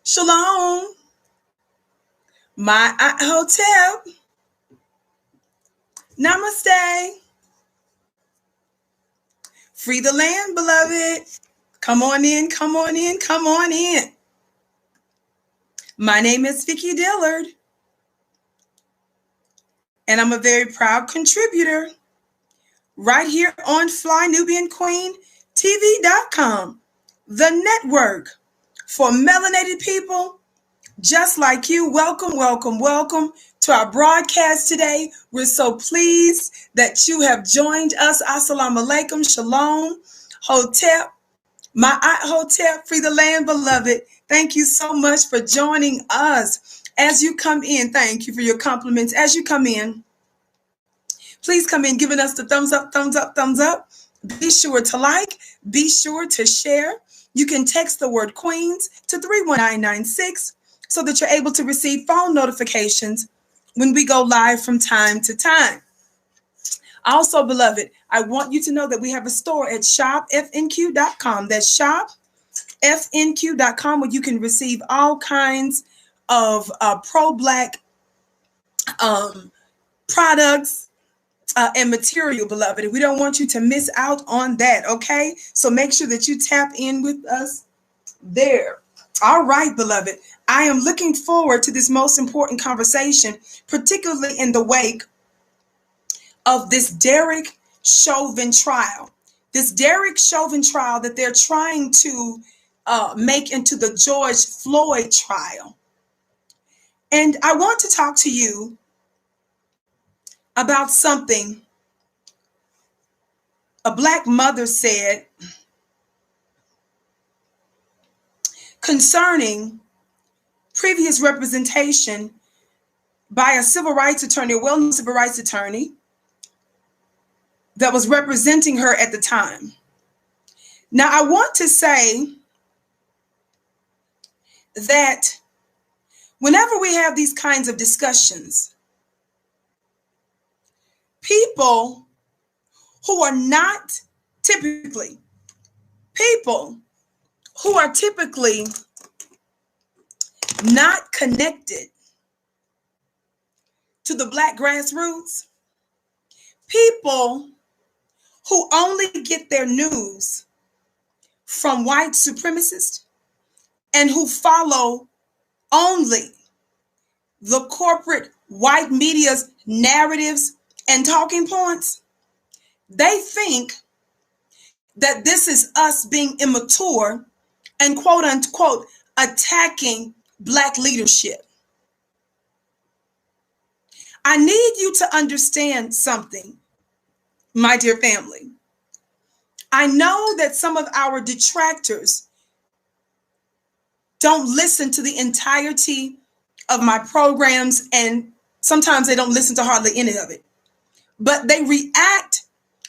Shalom, my hotel. Namaste. Free the land, beloved. Come on in, come on in, come on in. My name is Vicki Dillard, and I'm a very proud contributor right here on FlyNubianQueenTV.com, the network for melanated people just like you. Welcome, welcome, welcome to our broadcast today. We're so pleased that you have joined us. Assalamu alaikum, shalom, hotep, ma'at hotep, free the land, beloved. Thank you so much for joining us. As you come in, thank you for your compliments. As you come in, please come in giving us the thumbs up, thumbs up, thumbs up. Be sure to like, be sure to share. You can text the word Queens to 31996 so that you're able to receive phone notifications when we go live from time to time. Also, beloved, I want you to know that we have a store at shopfnq.com. That's shopfnq.com, where you can receive all kinds of pro-Black products and material, beloved. We don't want you to miss out on that, okay? So make sure that you tap in with us there. All right, beloved. I am looking forward to this most important conversation, particularly in the wake of this Derek Chauvin trial. This Derek Chauvin trial that they're trying to make into the George Floyd trial. And I want to talk to you about something a Black mother said concerning previous representation by a civil rights attorney, a well-known civil rights attorney that was representing her at the time. Now, I want to say that whenever we have these kinds of discussions, people who are not typically, not connected to the Black grassroots, people who only get their news from white supremacists and who follow only the corporate white media's narratives and talking points, they think that this is us being immature and quote unquote attacking Black leadership. I need you to understand something, my dear family. I know that some of our detractors don't listen to the entirety of my programs, and sometimes they don't listen to hardly any of it. But they react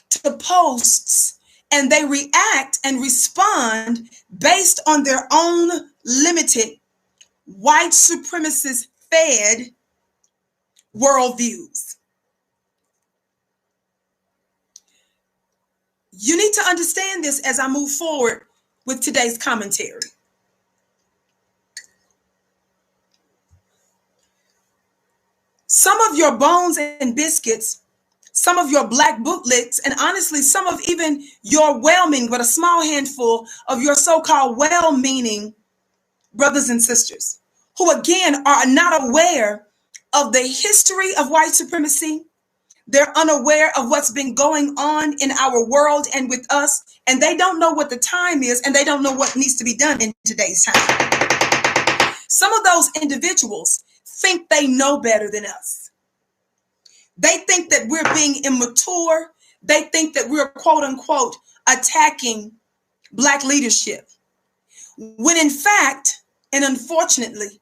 to posts and they react and respond based on their own limited white supremacist fed worldviews. You need to understand this as I move forward with today's commentary. Some of your bones and biscuits, some of your Black booklets, and honestly, some of even your well-meaning, but a small handful of your so-called well-meaning brothers and sisters, who again are not aware of the history of white supremacy. They're unaware of what's been going on in our world and with us, and they don't know what the time is, and they don't know what needs to be done in today's time. Some of those individuals think they know better than us. They think that we're being immature. They think that we're quote unquote attacking Black leadership. When in fact, and unfortunately,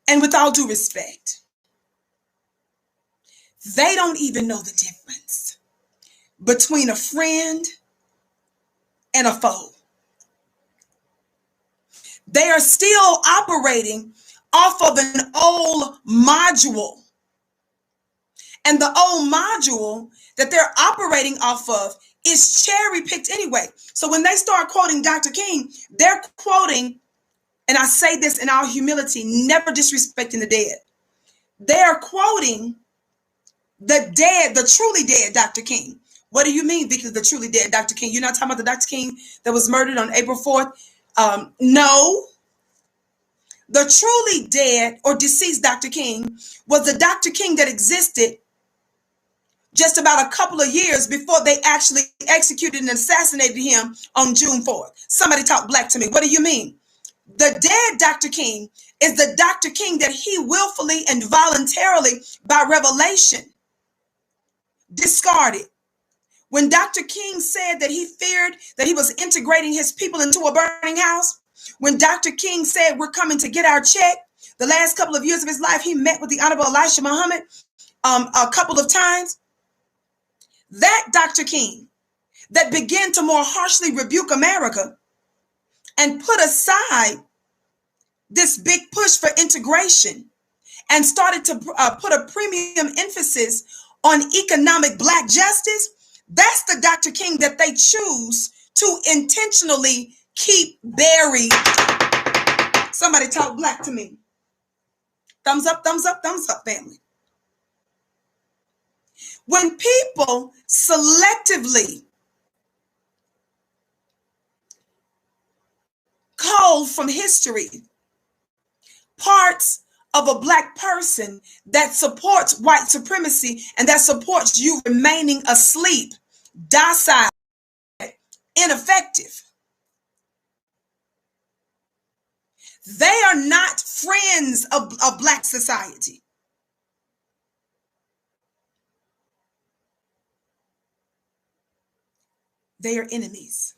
and with all due respect, they don't even know the difference between a friend and a foe. They are still operating off of an old module. And the old module that they're operating off of is cherry picked anyway. So when they start quoting Dr. King, they're quoting and I say this in all humility, never disrespecting the dead. They are quoting the dead, the truly dead Dr. King. What do you mean, Vicki, the truly dead Dr. King? You're not talking about the Dr. King that was murdered on April 4th? No. The truly dead or deceased Dr. King was the Dr. King that existed just about a couple of years before they actually executed and assassinated him on June 4th. Somebody talk black to me. What do you mean? The dead Dr. King is the Dr. King that he willfully and voluntarily, by revelation, discarded. When Dr. King said that he feared that he was integrating his people into a burning house, when Dr. King said we're coming to get our check, the last couple of years of his life, he met with the Honorable Elisha Muhammad a couple of times. That Dr. King that began to more harshly rebuke America and put aside this big push for integration and started to put a premium emphasis on economic black justice, that's the Dr. King that they choose to intentionally keep buried. Somebody talk black to me. Thumbs up, thumbs up, thumbs up, family. When people selectively cull from history parts of a black person that supports white supremacy and that supports you remaining asleep, docile, ineffective, they are not friends of black society. They are enemies.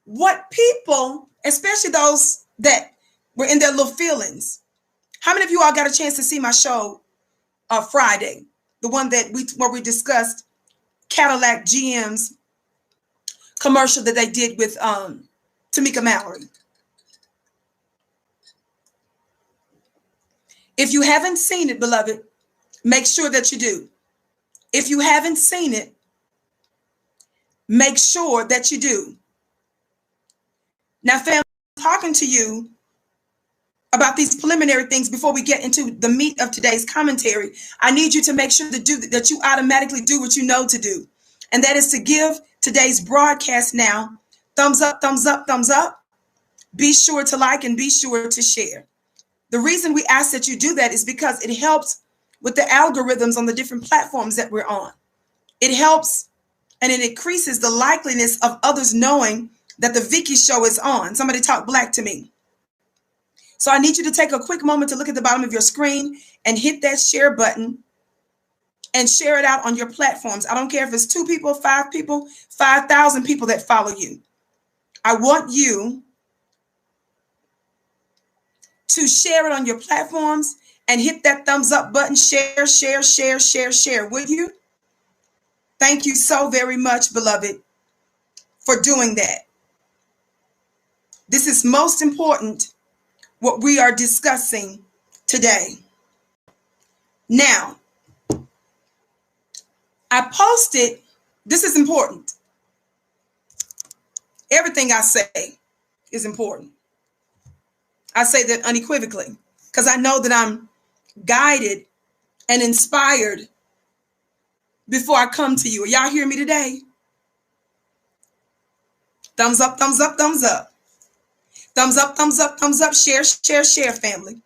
What people, especially those that were in their little feelings, how many of you all got a chance to see my show Friday, the one that where we discussed Cadillac GM's commercial that they did with Tamika Mallory? If you haven't seen it, beloved, make sure that you do. If you haven't seen it, make sure that you do. Now, family, I'm talking to you about these preliminary things before we get into the meat of today's commentary. I need you to make sure that you automatically do what you know to do. And that is to give today's broadcast now thumbs up, thumbs up, thumbs up. Be sure to like and be sure to share. The reason we ask that you do that is because it helps with the algorithms on the different platforms that we're on. It helps and it increases the likeliness of others knowing that the Vicki show is on. Somebody talk black to me. So I need you to take a quick moment to look at the bottom of your screen and hit that share button and share it out on your platforms. I don't care if it's 2 people, 5 people, 5,000 people that follow you. I want you to share it on your platforms and hit that thumbs up button. Share, share, share, share, share. Would you? Thank you so very much, beloved, for doing that. This is most important, what we are discussing today. Now, I posted, this is important. Everything I say is important. I say that unequivocally because I know that I'm guided and inspired before I come to you. Are y'all hearing me today? Thumbs up, thumbs up, thumbs up. Thumbs up, thumbs up, thumbs up. Share, share, share, family.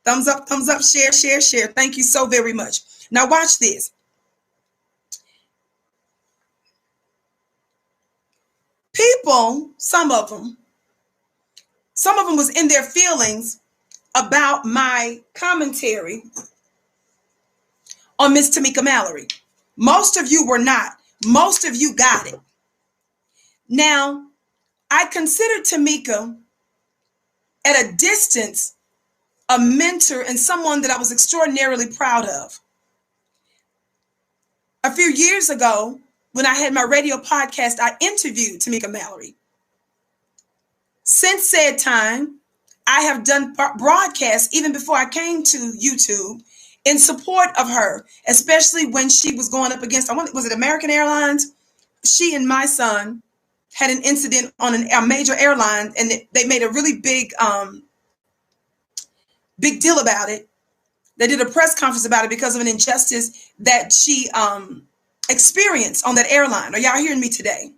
Thumbs up, share, share, share. Thank you so very much. Now watch this. People, some of them was in their feelings about my commentary on Miss Tamika Mallory. Most of you were not. Most of you got it. Now, I consider Tamika at a distance a mentor and someone that I was extraordinarily proud of. A few years ago, when I had my radio podcast, I interviewed Tamika Mallory. Since said time, I have done broadcasts even before I came to YouTube in support of her, especially when she was going up against, was it American Airlines? She and my son had an incident on a major airline, and they made a really big deal about it. They did a press conference about it because of an injustice that she experienced on that airline. Are y'all hearing me today?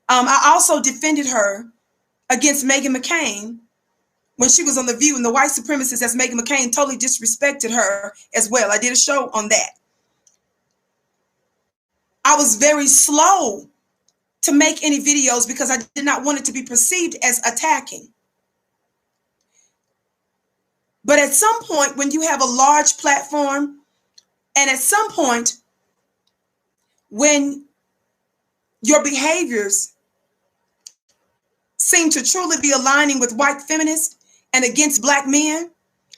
I also defended her against Meghan McCain when she was on The View, and the white supremacist as Meghan McCain totally disrespected her as well. I did a show on that. I was very slow to make any videos because I did not want it to be perceived as attacking. But at some point, when you have a large platform, and at some point, when your behaviors seem to truly be aligning with white feminists and against black men,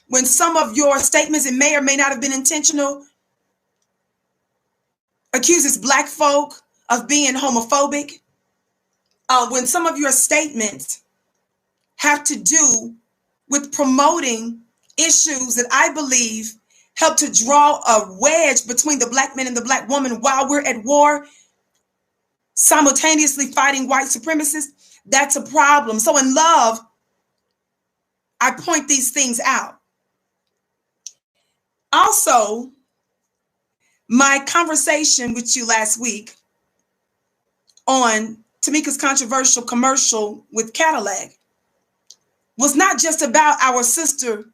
when some of your statements, and may or may not have been intentional, accuses black folk of being homophobic, when some of your statements have to do with promoting issues that I believe help to draw a wedge between the black man and the black woman while we're at war, simultaneously fighting white supremacists, that's a problem. So in love, I point these things out. Also, my conversation with you last week on Tamika's controversial commercial with Cadillac was not just about our sister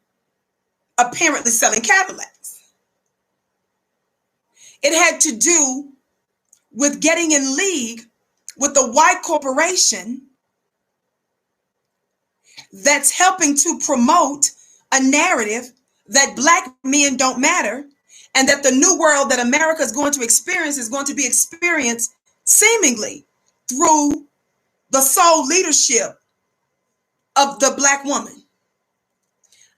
apparently selling Cadillacs. It had to do with getting in league with the white corporation that's helping to promote a narrative that black men don't matter, and that the new world that America is going to experience is going to be experienced seemingly through the sole leadership of the black woman.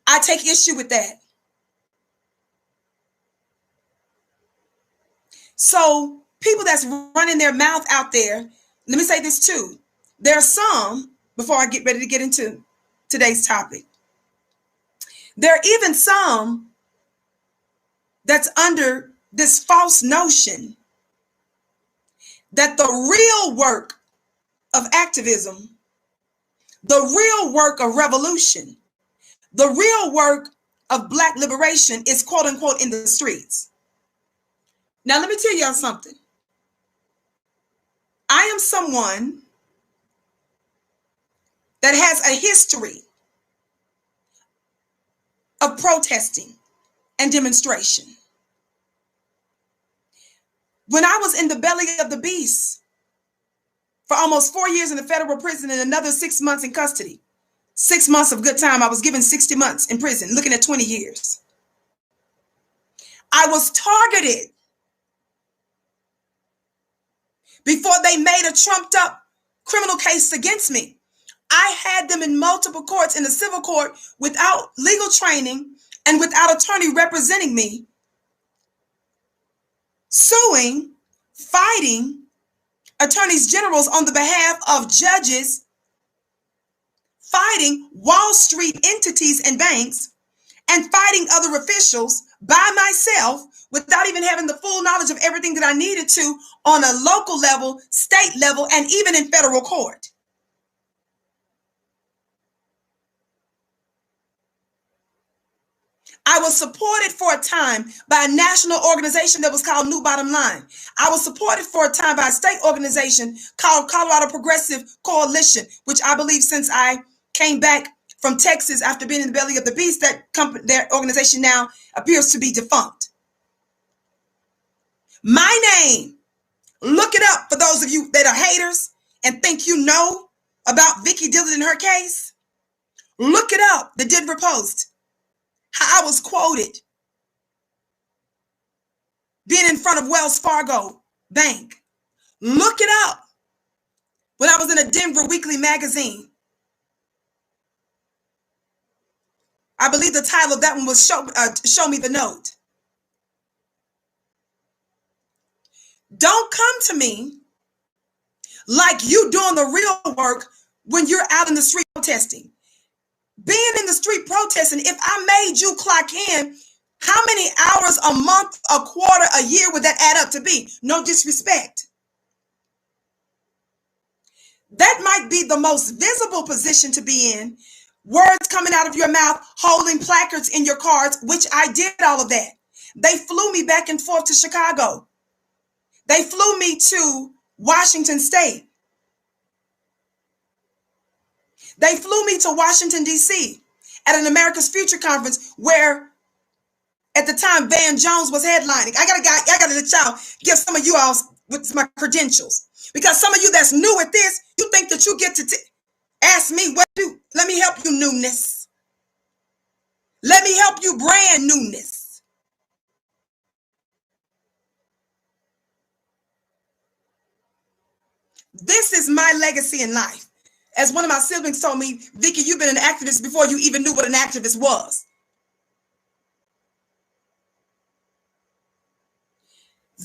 I take issue with that. So people that's running their mouth out there, let me say this too. There are some, before I get ready to get into today's topic, there are even some that's under this false notion that the real work of activism, the real work of revolution, the real work of black liberation is quote unquote in the streets. Now, let me tell y'all something. I am someone that has a history of protesting and demonstration. When I was in the belly of the beast for almost 4 years in the federal prison and another 6 months in custody, 6 months of good time, I was given 60 months in prison, looking at 20 years. I was targeted before they made a trumped up criminal case against me. I had them in multiple courts, in the civil court, without legal training and without attorney representing me, suing, fighting attorneys generals on the behalf of judges, fighting Wall Street entities and banks, and fighting other officials by myself without even having the full knowledge of everything that I needed to on a local level, state level, and even in federal court. I was supported for a time by a national organization that was called New Bottom Line. I was supported for a time by a state organization called Colorado Progressive Coalition, which I believe since I came back from Texas after being in the belly of the beast, their organization now appears to be defunct. My name, look it up for those of you that are haters and think you know about Vicki Dillard and her case. Look it up, the Denver Post. How I was quoted being in front of Wells Fargo Bank. Look it up when I was in a Denver weekly magazine. I believe the title of that one was Show Me the Note. Don't come to me like you doing the real work when you're out in the street protesting. Being in the street protesting, if I made you clock in, how many hours a month, a quarter, a year would that add up to be? No disrespect. That might be the most visible position to be in. Words coming out of your mouth, holding placards in your cars, which I did all of that. They flew me back and forth to Chicago. They flew me to Washington State. They flew me to Washington, D.C. at an America's Future conference where at the time Van Jones was headlining. I gotta let y'all give some of you all with my credentials. Because some of you that's new at this, you think that you get to ask me what to do. Let me help you, newness. Let me help you, brand newness. This is my legacy in life. As one of my siblings told me, Vicki, you've been an activist before you even knew what an activist was.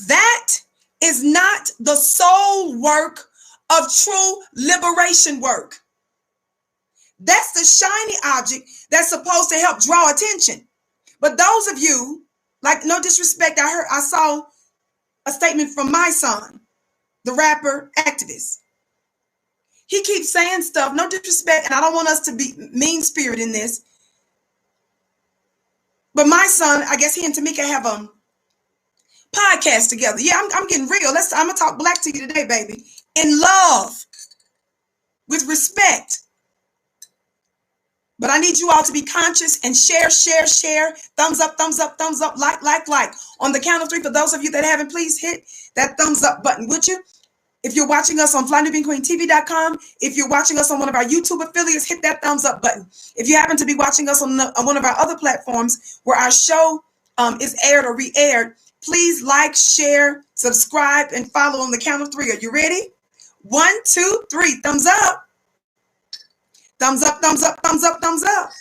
That is not the sole work of true liberation work. That's the shiny object that's supposed to help draw attention. But those of you, like, no disrespect, I saw a statement from my son, the rapper activist. He keeps saying stuff, no disrespect, and I don't want us to be mean-spirited in this. But my son, I guess he and Tamika have a podcast together. Yeah, I'm getting real. I'm going to talk black to you today, baby. In love, with respect. But I need you all to be conscious and share. Thumbs up, like. On the count of 3, for those of you that haven't, please hit that thumbs up button, would you? If you're watching us on FlyNewBeanQueenTV.com, if you're watching us on one of our YouTube affiliates, hit that thumbs up button. If you happen to be watching us on one of our other platforms where our show is aired or re-aired, please like, share, subscribe, and follow on the count of 3. Are you ready? 1, 2, 3. Thumbs up. Thumbs up, thumbs up, thumbs up, thumbs up.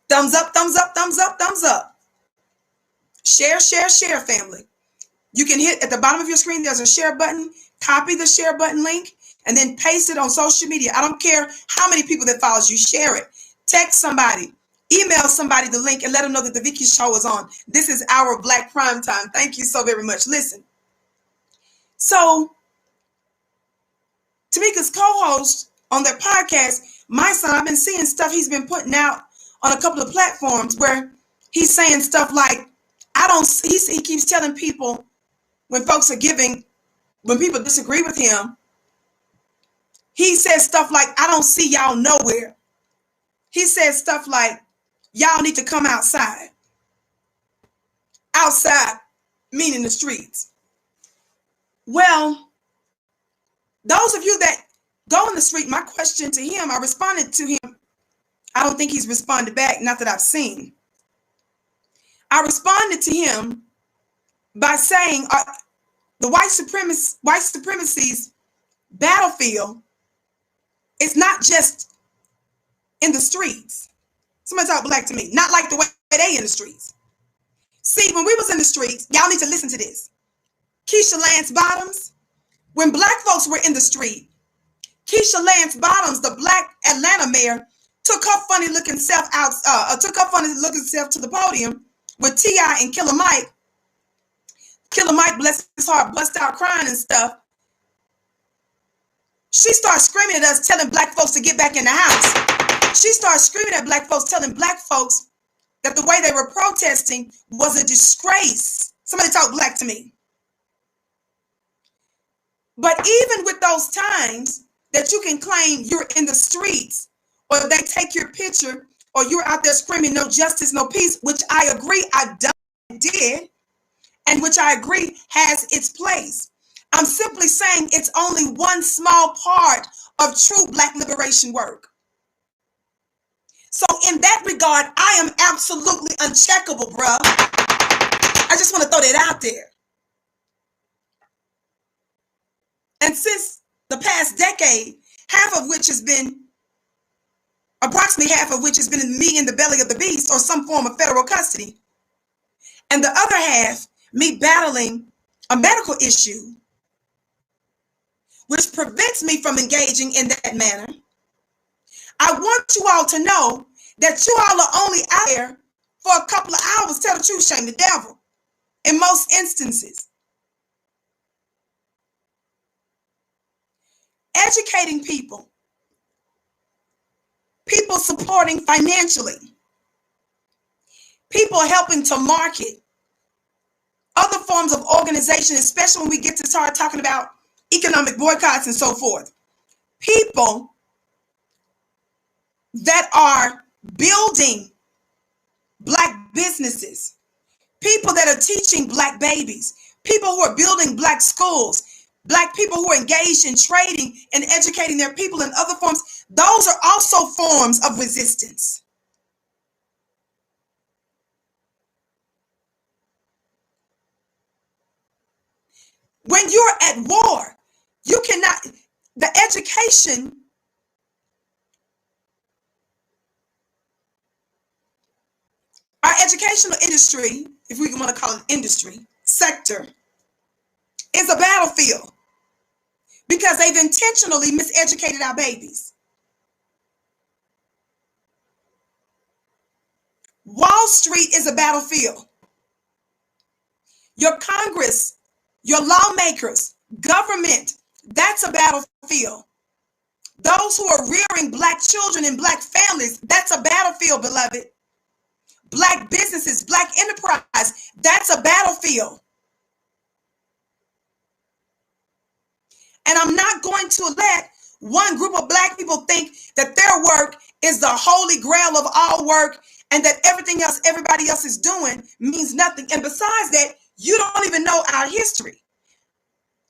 Thumbs up, thumbs up, thumbs up, thumbs up. Share, family. You can hit at the bottom of your screen, there's a share button. Copy the share button link and then paste it on social media. I don't care how many people that follows you, share it. Text somebody, email somebody the link and let them know that the Vicki Show is on. This is our Black Prime Time. Thank you so very much. Listen. So, Tamika's co-host on their podcast, my son, I've been seeing stuff he's been putting out on a couple of platforms where he's saying stuff like, he keeps telling people when folks are giving, when people disagree with him, he says stuff like, I don't see y'all nowhere. He says stuff like, y'all need to come outside. Outside, meaning the streets. Well, those of you that go in the street, my question to him, I responded to him. I don't think he's responded back, not that I've seen. I responded to him by saying the white supremacy's battlefield is not just in the streets. Somebody talk black to me. Not like the way they in the streets. See, when we was in the streets, y'all need to listen to this. Keisha Lance Bottoms, when black folks were in the street, Keisha Lance Bottoms, the black Atlanta mayor, took her funny looking self to the podium with T.I. and Killer Mike. Killer Mike, bless his heart, bust out crying and stuff. She started screaming at us, telling black folks to get back in the house. She started screaming at black folks, telling black folks that the way they were protesting was a disgrace. Somebody talk black to me. But even with those times that you can claim you're in the streets, or they take your picture, or you're out there screaming no justice, no peace, which I agree I did, and which I agree has its place. I'm simply saying it's only one small part of true black liberation work. So in that regard, I am absolutely uncheckable, bruh. I just want to throw that out there. And since the past decade, approximately half of which has been me in the belly of the beast or some form of federal custody, and the other half, me battling a medical issue, which prevents me from engaging in that manner, I want you all to know that you all are only out there for a couple of hours. Tell the truth, shame the devil, in most instances. educating people, people supporting financially, people helping to market, other forms of organization, especially when we get to start talking about economic boycotts and so forth. People that are building Black businesses, people that are teaching Black babies, people who are building Black schools, Black people who are engaged in trading and educating their people in other forms. Those are also forms of resistance. When you're at war, you cannot, the education, our educational industry, if we want to call it industry, sector, is a battlefield because they've intentionally miseducated our babies. Wall Street is a battlefield. Your Congress, your lawmakers, government, that's a battlefield. Those who are rearing Black children and Black families, that's a battlefield, beloved. Black businesses, Black enterprise, that's a battlefield. And I'm not going to let one group of Black people think that their work is the holy grail of all work and that everything else everybody else is doing means nothing. And besides that, you don't even know our history.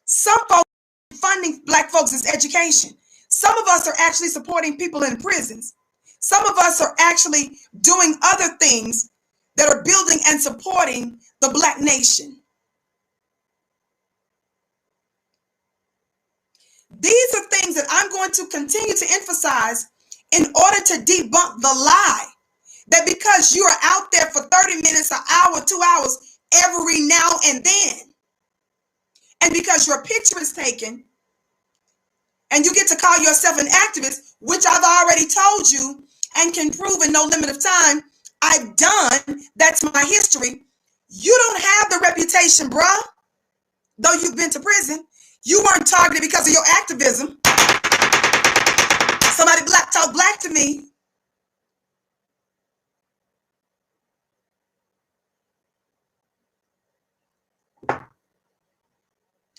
Some folks are funding Black folks' education. Some of us are actually supporting people in prisons. Some of us are actually doing other things that are building and supporting the Black nation. These are things that I'm going to continue to emphasize in order to debunk the lie that because you are out there for 30 minutes, an hour, 2 hours, every now and then, and because your picture is taken, and you get to call yourself an activist, which I've already told you and can prove in no limit of time, I've done, that's my history. You don't have the reputation, bruh, though you've been to prison. You weren't targeted because of your activism. Somebody talk Black to me.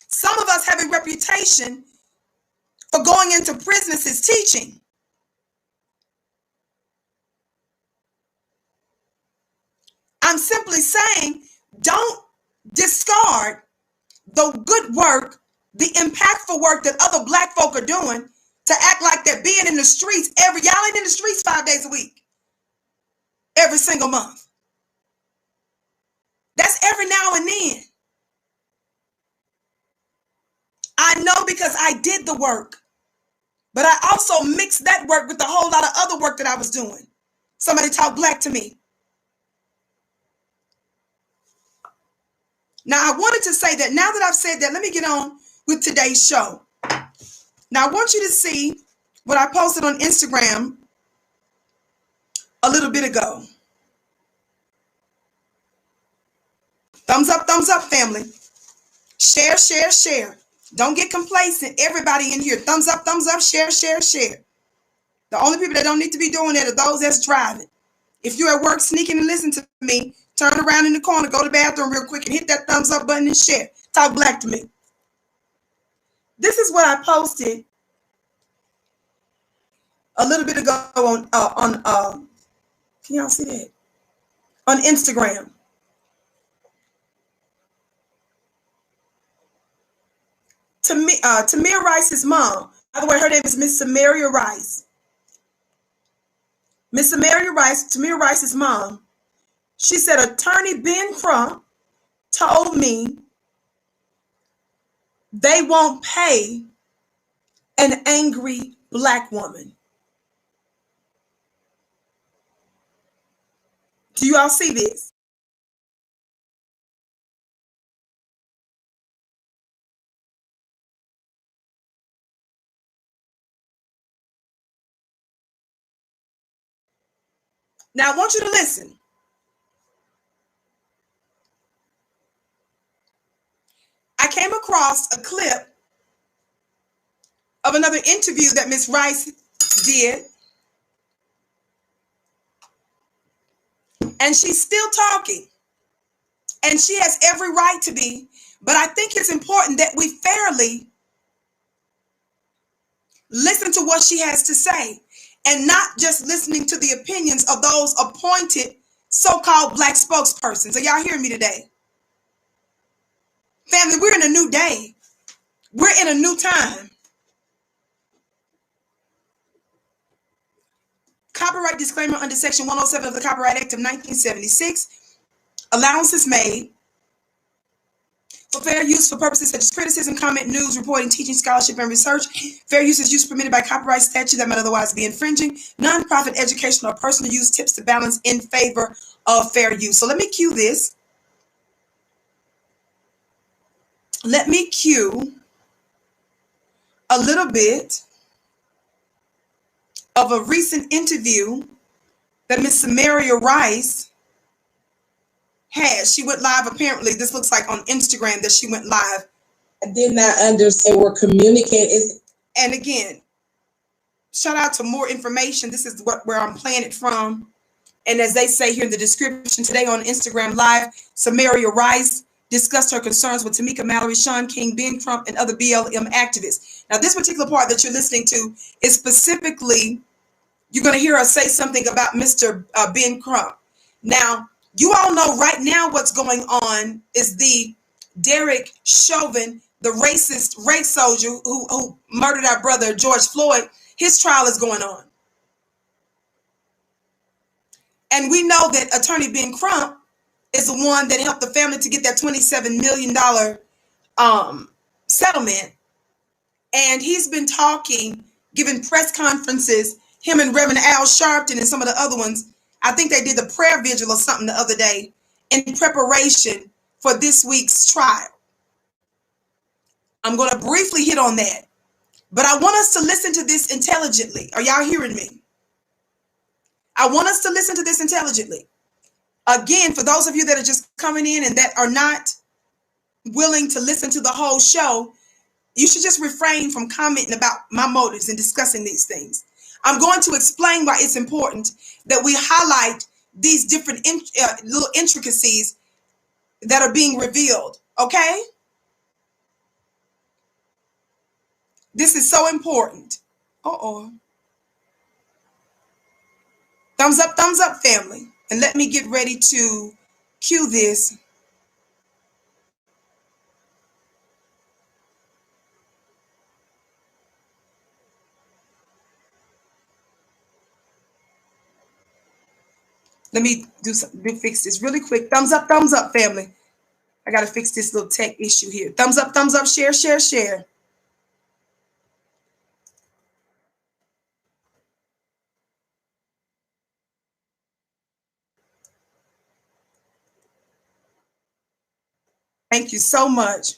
Some of us have a reputation for going into businesses teaching. I'm simply saying, don't discard the good work, the impactful work that other Black folk are doing to act like they're being in the streets. Y'all ain't in the streets 5 days a week, every single month. That's every now and then. I know because I did the work, but I also mixed that work with a whole lot of other work that I was doing. Somebody talk Black to me. Now, I wanted to say that now that I've said that, let me get on with today's show. Now, I want you to see what I posted on Instagram a little bit ago. Thumbs up, family. Share, share, share. Don't get complacent. Everybody in here, thumbs up, share, share, share. The only people that don't need to be doing that are those that's driving. If you're at work sneaking and listen to me, turn around in the corner, go to the bathroom real quick and hit that thumbs up button and share. Talk Black to me. This is what I posted a little bit ago on can y'all see that? On Instagram. Tamir Rice's mom. By the way, her name is Miss Tamir Rice. Miss Tamir Rice, Tamir Rice's mom. She said, Atty Ben Crump told me they won't pay an angry Black woman. Do you all see this? Now, I want you to listen. I came across a clip of another interview that Miss Rice did. And she's still talking. And she has every right to be. But I think it's important that we fairly listen to what she has to say and not just listening to the opinions of those appointed so-called Black spokespersons. Are y'all hearing me today? Family, we're in a new day. We're in a new time. Copyright disclaimer under Section 107 of the Copyright Act of 1976. Allowance is made for fair use for purposes such as criticism, comment, news, reporting, teaching, scholarship, and research. Fair use is use permitted by copyright statute that might otherwise be infringing. Non-profit, educational, or personal use tips to balance in favor of fair use. So let me cue this. Let me cue a little bit of a recent interview that Miss Tamir Rice had. She went live, apparently. This looks like on Instagram that she went live. I did not understand where communicating. And again, shout out to more information. This is where I'm playing it from. And as they say here in the description, today on Instagram Live, Tamir Rice discussed her concerns with Tamika Mallory, Sean King, Ben Crump, and other BLM activists. Now, this particular part that you're listening to is specifically, you're going to hear her say something about Mr. Ben Crump. Now, you all know right now what's going on is the Derek Chauvin, the racist race soldier who murdered our brother George Floyd. His trial is going on. And we know that Attorney Ben Crump is the one that helped the family to get that $27 million settlement. And he's been talking, giving press conferences, him and Reverend Al Sharpton and some of the other ones. I think they did the prayer vigil or something the other day in preparation for this week's trial. I'm going to briefly hit on that. But I want us to listen to this intelligently. Are y'all hearing me? I want us to listen to this intelligently. Again, for those of you that are just coming in and that are not willing to listen to the whole show, you should just refrain from commenting about my motives and discussing these things. I'm going to explain why it's important that we highlight these different little intricacies that are being revealed, okay? This is so important. Thumbs up, family. And let me get ready to cue this. Let me fix this really quick. Thumbs up, family. I got to fix this little tech issue here. Thumbs up, share, share, share. Thank you so much.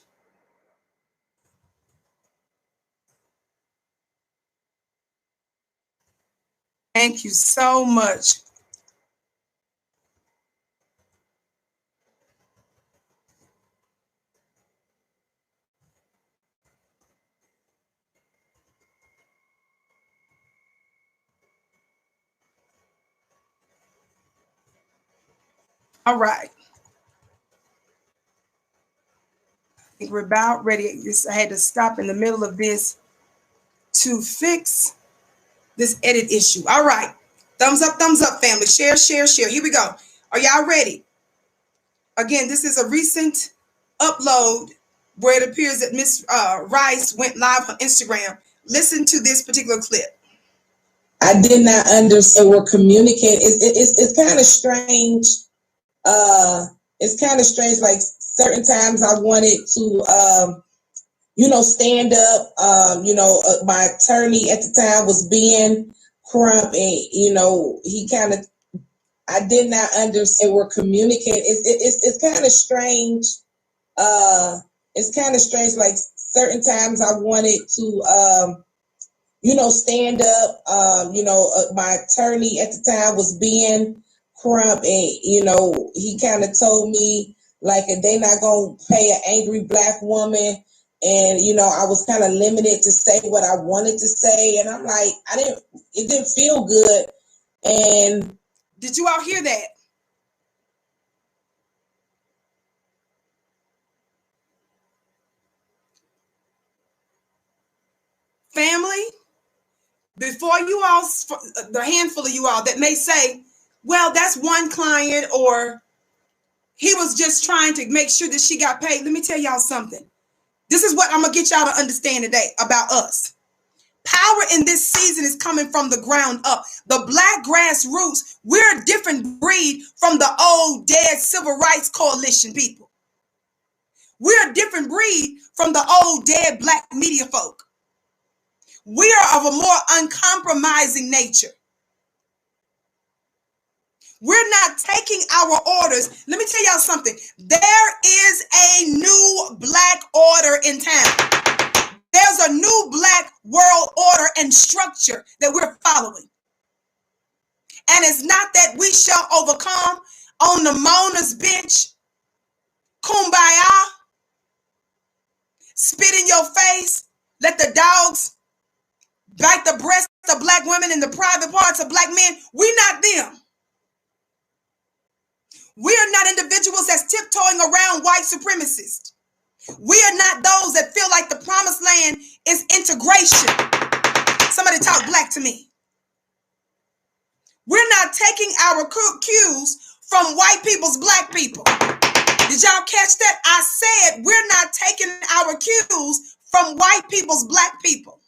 Thank you so much. All right. I think we're about ready. I had to stop in the middle of this to fix this edit issue. All right. Thumbs up, family. Share, share, share. Here we go. Are y'all ready? Again, this is a recent upload where it appears that Miss Rice went live on Instagram. Listen to this particular clip. I did not understand where communicating. It's kind of strange. It's kind of strange. Like certain times I wanted to, stand up. My attorney at the time was Ben Crump, and he kind of. I did not understand where communicating. It's kind of strange. It's kind of strange. Like certain times I wanted to, stand up. My attorney at the time was Ben Crump, and he kind of told me like, if they not gonna pay an angry Black woman And, you know, I was kind of limited to say what I wanted to say. And I'm like, it didn't feel good. And did you all hear that? Family, before you all, the handful of you all that may say, well, that's one client, or he was just trying to make sure that she got paid. Let me tell y'all something. This is what I'm going to get y'all to understand today about us. Power in this season is coming from the ground up. The Black grassroots, we're a different breed from the old dead civil rights coalition people. We're a different breed from the old dead Black media folk. We are of a more uncompromising nature. We're not taking our orders. Let me tell y'all something. There is a new Black order in town. There's a new Black world order and structure that we're following. And it's not that we shall overcome on the mourner's bench, kumbaya, spit in your face, let the dogs bite the breasts of Black women and the private parts of Black men. We're not them. We are not individuals that's tiptoeing around white supremacists. We are not those that feel like the promised land is integration. Somebody talk Black to me. We're not taking our cues from white people's Black people. Did y'all catch that? I said we're not taking our cues from white people's Black people.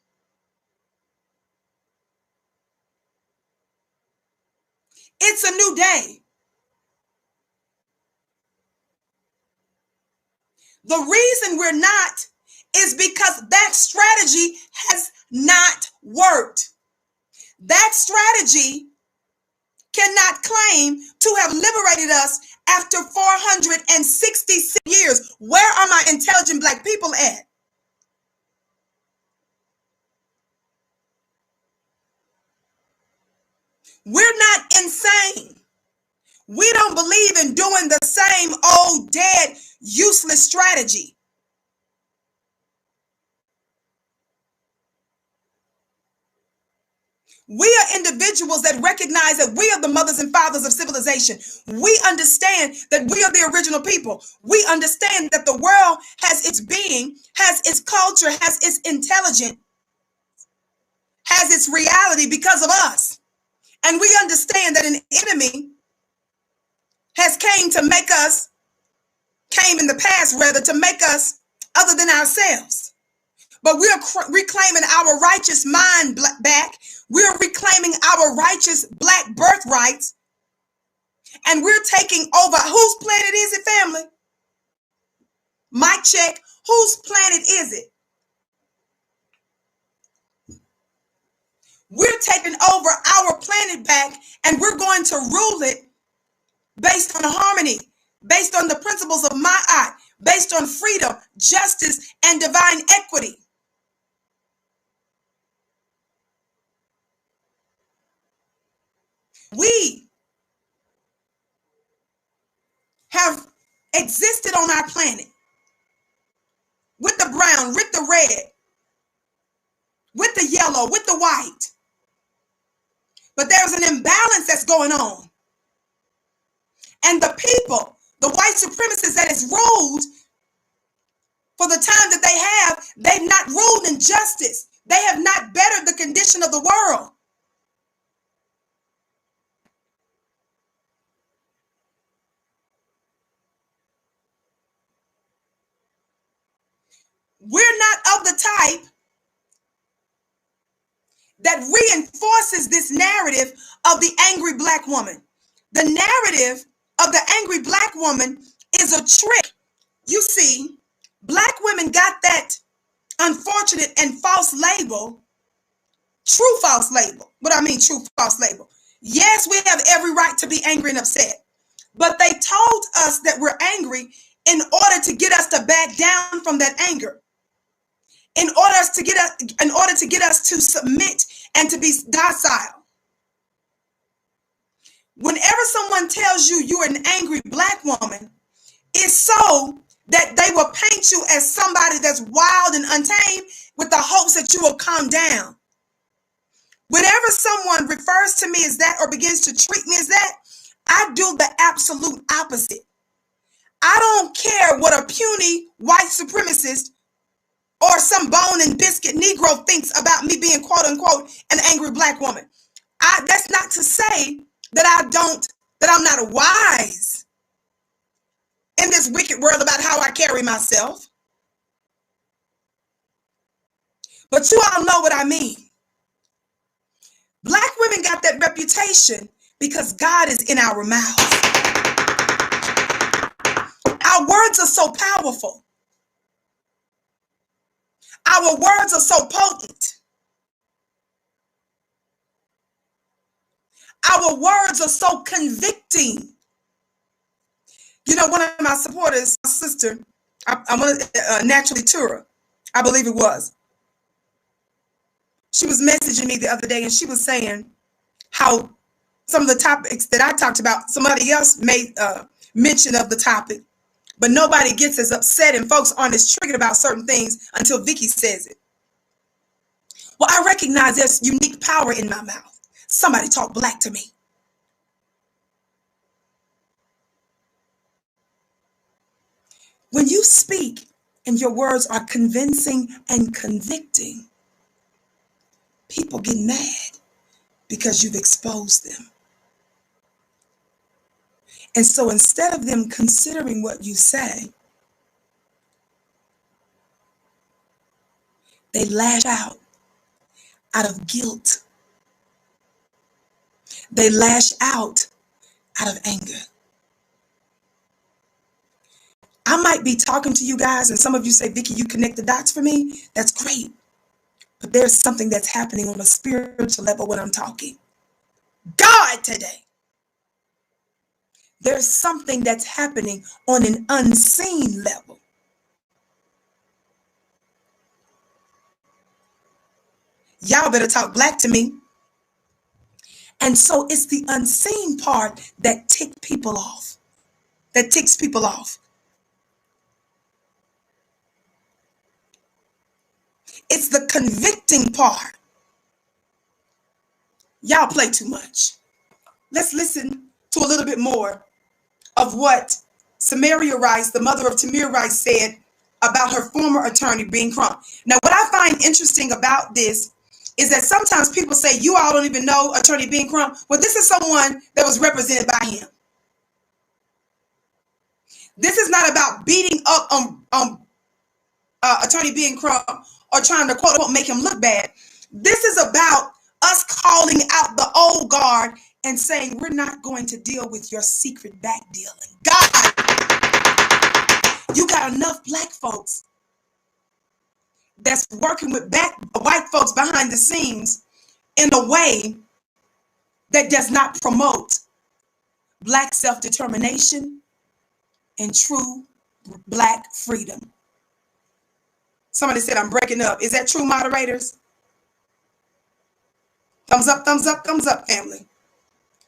It's a new day. The reason we're not is because that strategy has not worked. That strategy cannot claim to have liberated us after 466 years. Where are my intelligent Black people at? We're not insane. We don't believe in doing the same old, dead, useless strategy. We are individuals that recognize that we are the mothers and fathers of civilization. We understand that we are the original people. We understand that the world has its being, has its culture, has its intelligence, has its reality because of us. And we understand that an enemy has came in the past rather, to make us other than ourselves. But we are reclaiming our righteous mind back. We're reclaiming our righteous Black birthrights. And we're taking over. Whose planet is it, family? Mic check. Whose planet is it? We're taking over our planet back, and we're going to rule it based on harmony, based on the principles of Ma'at, based on freedom, justice, and divine equity. We have existed on our planet with the brown, with the red, with the yellow, with the white. But there's an imbalance that's going on. And the people, the white supremacists that is ruled for the time that they have, they've not ruled in justice. They have not bettered the condition of the world. We're not of the type that reinforces this narrative of the angry Black woman. The narrative of the angry Black woman is a trick. You see, Black women got that unfortunate and false label, true false label. What I mean, true false label. Yes, we have every right to be angry and upset, but they told us that we're angry in order to get us to back down from that anger. In order to get us to submit and to be docile. Whenever someone tells you you're an angry Black woman, it's so that they will paint you as somebody that's wild and untamed with the hopes that you will calm down. Whenever someone refers to me as that or begins to treat me as that, I do the absolute opposite. I don't care what a puny white supremacist or some bone and biscuit Negro thinks about me being quote unquote an angry black woman. That's not to say that I'm not wise in this wicked world about how I carry myself. But you all know what I mean. Black women got that reputation because God is in our mouths. Our words are so powerful. Our words are so potent. Our words are so convicting. You know, one of my supporters, my sister, I'm naturally Tura, I believe it was. She was messaging me the other day and she was saying how some of the topics that I talked about, somebody else made mention of the topic, but nobody gets as upset and folks aren't as triggered about certain things until Vicki says it. Well, I recognize there's unique power in my mouth. Somebody talk black to me. When you speak and your words are convincing and convicting, people get mad because you've exposed them. And so instead of them considering what you say, they lash out of guilt. They lash out of anger. I might be talking to you guys and some of you say, Vicki, you connect the dots for me. That's great. But there's something that's happening on a spiritual level when I'm talking. God today. There's something that's happening on an unseen level. Y'all better talk black to me. And so it's the unseen part that ticks people off. It's the convicting part. Y'all play too much. Let's listen to a little bit more of what Tamir Rice, the mother of Tamir Rice, said about her former attorney, Ben Crump. Now, what I find interesting about this is that sometimes people say, you all don't even know Attorney Ben Crump. Well, this is someone that was represented by him. This is not about beating up on Attorney Ben Crump or trying to quote unquote make him look bad. This is about us calling out the old guard and saying, we're not going to deal with your secret back dealing. God, you got enough black folks that's working with white folks behind the scenes in a way that does not promote black self-determination and true black freedom. Somebody said I'm breaking up. Is that true, moderators? Thumbs up, thumbs up, thumbs up, family.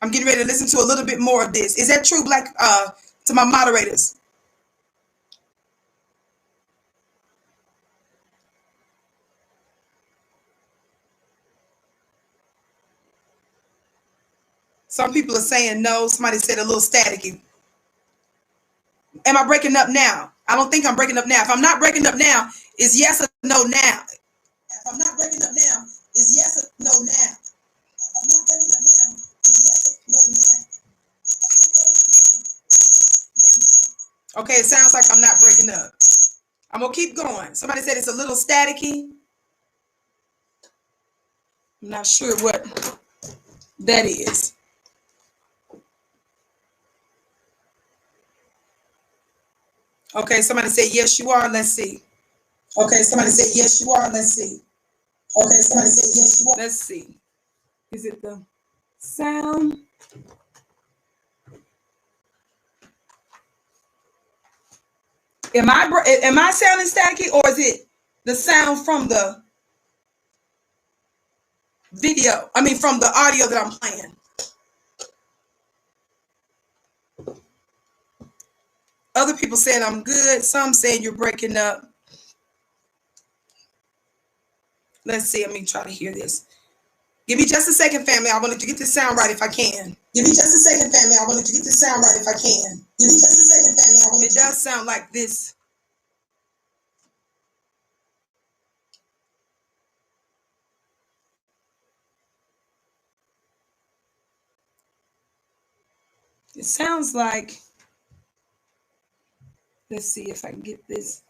I'm getting ready to listen to a little bit more of this. Is that true, black, to my moderators? Some people are saying no. Somebody said a little staticky. Am I breaking up now? I don't think I'm breaking up now. If I'm not breaking up now, it's yes or no now. If I'm not breaking up now, it's yes or no now. If I'm not breaking up now, it's yes or no now. Okay, it sounds like I'm not breaking up. I'm going to keep going. Somebody said it's a little staticky. I'm not sure what that is. Okay, somebody said, yes, you are. Let's see. Okay, somebody said, yes, you are. Let's see. Okay, somebody said, yes, you are. Let's see. Is it the sound? Am I sounding staticky, or is it the sound from the video? I mean, from the audio that I'm playing. Other people saying I'm good. Some saying you're breaking up. Let's see. Let me try to hear this. Give me just a second, family. I wanted to get this sound right if I can. Give me just a second, family. I wanted to get this sound right if I can. Give me just a second, family. It does sound like this. It sounds like, let's see if I can get this.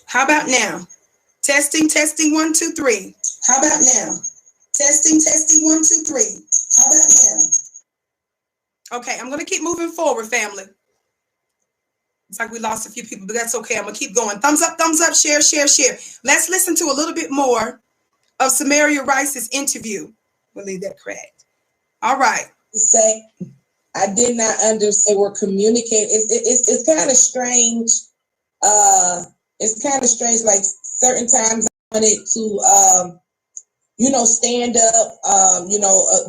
How about now? Testing, testing, 1, 2, 3. How about now? Testing, testing, 1, 2, 3. How about now? Okay, I'm gonna keep moving forward, family. It's like we lost a few people, but that's okay. I'm gonna keep going. Thumbs up, share, share, share. Let's listen to a little bit more of Tamir Rice's interview. We'll leave that cracked. All right. Say, I did not understand or communicate. It's kind of strange. It's kind of strange. Like certain times I wanted to, stand up.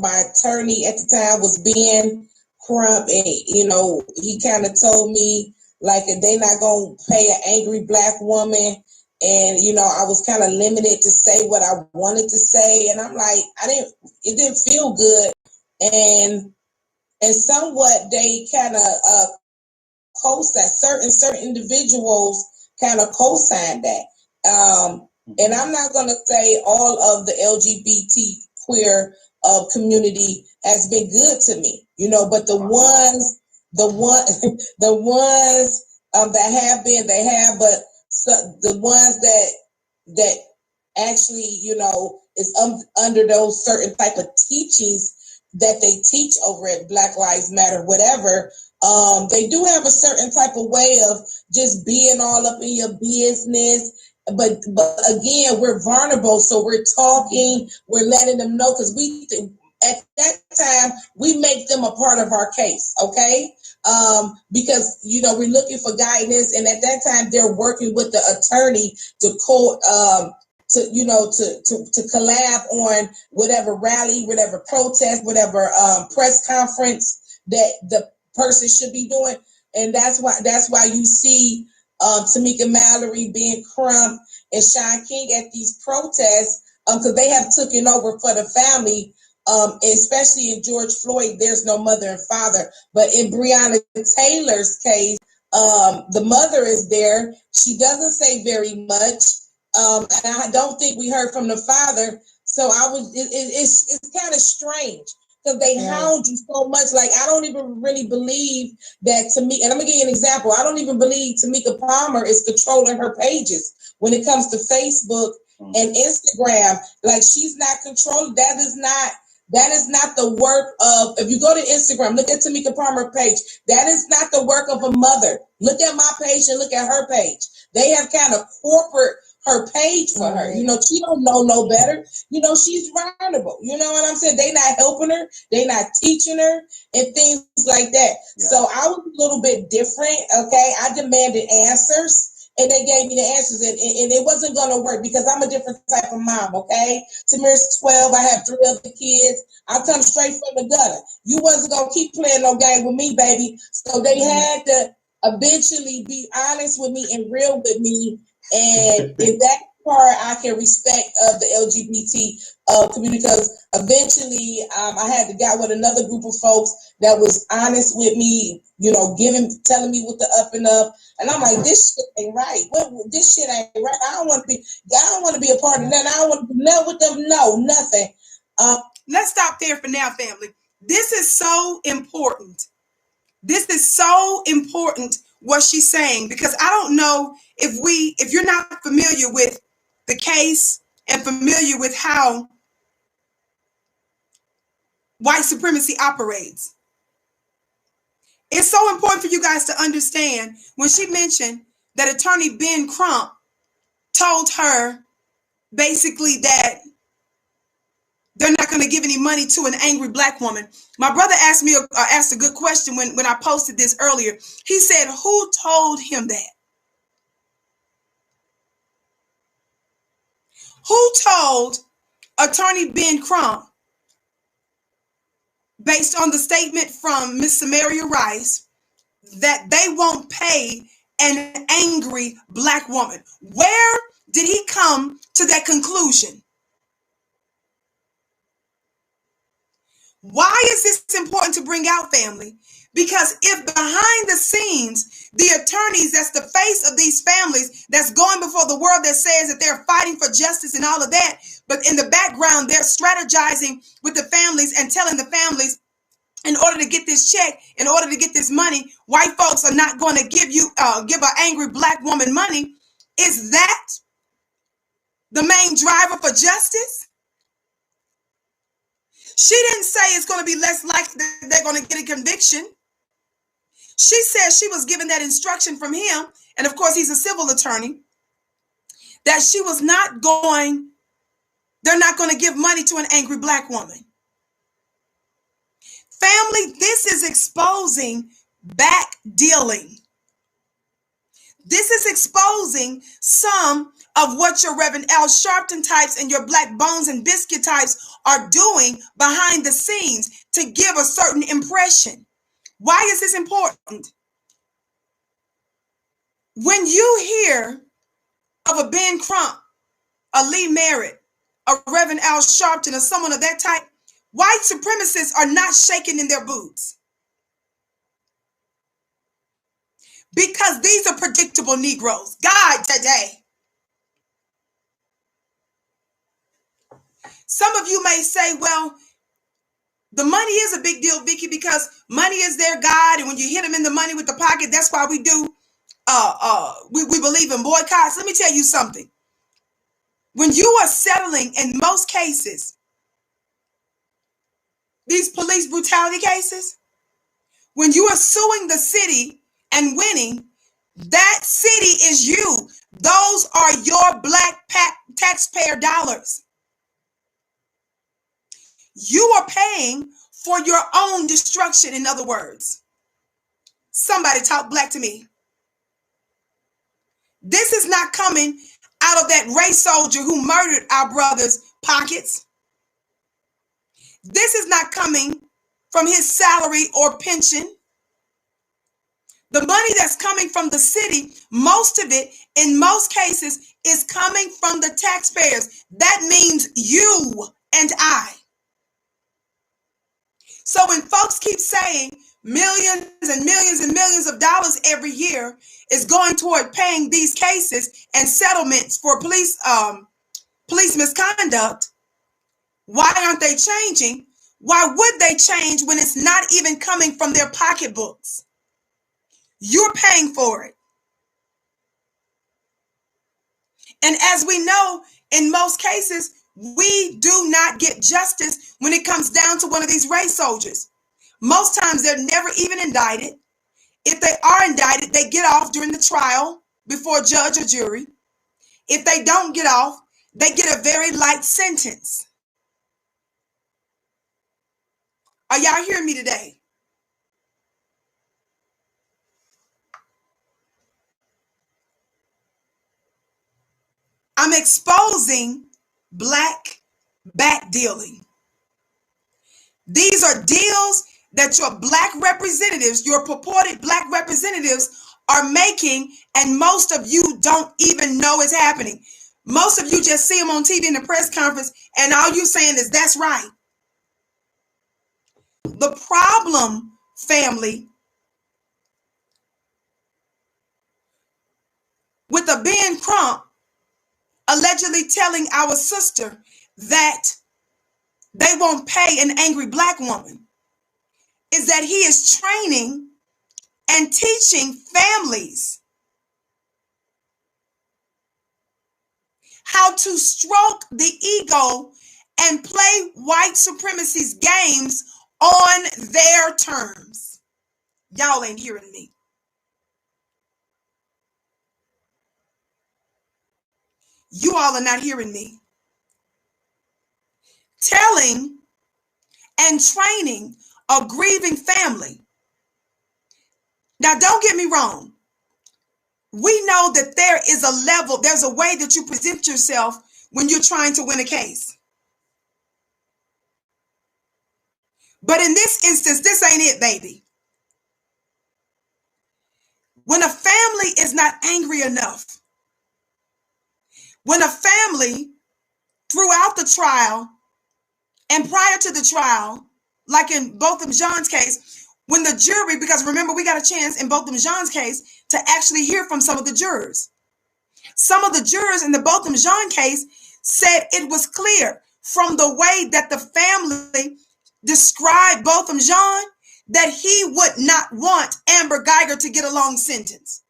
My attorney at the time was Ben Crump, and he kind of told me like if they not gonna pay an angry black woman, and I was kind of limited to say what I wanted to say, and I'm like, it didn't feel good, and somewhat they kind of co-signed, certain individuals kind of co-signed that. And I'm not going to say all of the LGBT queer community has been good to me, but the ones that have been, they have, but the ones that actually, is under those certain type of teachings that they teach over at Black Lives Matter, whatever, they do have a certain type of way of just being all up in your business. But again, we're vulnerable, so we're talking, we're letting them know, because at that time we make them a part of our case, okay? Because we're looking for guidance, and at that time they're working with the attorney to to collab on whatever rally, whatever protest, whatever press conference that the person should be doing, and that's why you see Tamika Mallory, Ben Crump, and Sean King at these protests, because they have taken over for the family, especially in George Floyd. There's no mother and father, but in Breonna Taylor's case, the mother is there. She doesn't say very much. And I don't think we heard from the father. So it's kind of strange because they hound you so much. Like, I don't even really believe that Tamika, and I'm gonna give you an example. I don't even believe Tamika Palmer is controlling her pages when it comes to Facebook and Instagram. Like, she's not controlling. That is not the work of, if you go to Instagram, look at Tamika Palmer's page. That is not the work of a mother. Look at my page and look at her page. They have kind of corporate her page for her. She don't know no better. She's vulnerable. You know what I'm saying? They not helping her. They not teaching her and things like that. Yeah. So I was a little bit different. Okay. I demanded answers. And they gave me the answers, and it wasn't going to work because I'm a different type of mom, okay? Tamir's 12. I have 3 other kids. I come straight from the gutter. You wasn't going to keep playing no game with me, baby. So they had to eventually be honest with me and real with me. And in that part, I can respect the LGBT community, because eventually I had to get with another group of folks that was honest with me, telling me what the up and up. And I'm like, this shit ain't right. This shit ain't right. I don't want to be a part of that. I don't want to know with them. No, nothing. Let's stop there for now, family. This is so important. This is so important what she's saying, because I don't know if you're not familiar with the case and familiar with how white supremacy operates. It's so important for you guys to understand when she mentioned that Attorney Ben Crump told her basically that they're not going to give any money to an angry black woman. My brother asked a good question when I posted this earlier. He said, who told him that? Who told Attorney Ben Crump, based on the statement from Miss Tamir Rice, that they won't pay an angry Black woman? Where did he come to that conclusion? Why is this important to bring out, family? Because if behind the scenes, the attorneys that's the face of these families, that's going before the world, that says that they're fighting for justice and all of that, but in the background, they're strategizing with the families and telling the families, in order to get this check, in order to get this money, white folks are not going to give an angry Black woman money. Is that the main driver for justice? She didn't say it's going to be less likely that they're going to get a conviction. She said she was given that instruction from him, and of course he's a civil attorney, that they're not going to give money to an angry Black woman. Family, this is exposing back dealing. This is exposing some of what your Reverend Al Sharpton types and your Black Bones and Biscuit types are doing behind the scenes to give a certain impression. Why is this important? When you hear of a Ben Crump, a Lee Merritt, a Reverend Al Sharpton, or someone of that type, white supremacists are not shaking in their boots. Because these are predictable Negroes. God, today. Some of you may say, well, the money is a big deal, Vicki, because money is their God, and when you hit them in the money with the pocket, that's why we do, we believe in boycotts. Let me tell you something. When you are settling, in most cases, these police brutality cases, when you are suing the city and winning, that city is you. Those are your Black taxpayer dollars. You are paying for your own destruction, in other words. Somebody talk Black to me. This is not coming out of that race soldier who murdered our brothers' pockets. This is not coming from his salary or pension. The money that's coming from the city, most of it, in most cases, is coming from the taxpayers. That means you and I. So when folks keep saying millions and millions and millions of dollars every year is going toward paying these cases and settlements for police misconduct, why aren't they changing? Why would they change when it's not even coming from their pocketbooks? You're paying for it. And as we know, in most cases, we do not get justice when it comes down to one of these race soldiers. Most times they're never even indicted. If they are indicted, they get off during the trial before a judge or jury. If they don't get off, they get a very light sentence. Are y'all hearing me today? I'm exposing Black back dealing. These are deals that your Black representatives, your purported Black representatives, are making, and most of you don't even know it's happening. Most of you just see them on TV in the press conference, and all you're saying is, that's right. The problem, family, with a Ben Crump allegedly telling our sister that they won't pay an angry Black woman is that he is training and teaching families how to stroke the ego and play white supremacy's games on their terms. Y'all ain't hearing me. You all are not hearing me. Telling and training a grieving family. Now, don't get me wrong. We know that there is a level, there's a way that you present yourself when you're trying to win a case. But in this instance, this ain't it, baby. When a family is not angry enough, when a family throughout the trial and prior to the trial, like in Botham Jean's case, when the jury, because remember, we got a chance in Botham Jean's case to actually hear from some of the jurors. Some of the jurors in the Botham Jean case said it was clear from the way that the family described Botham Jean that he would not want Amber Guyger to get a long sentence.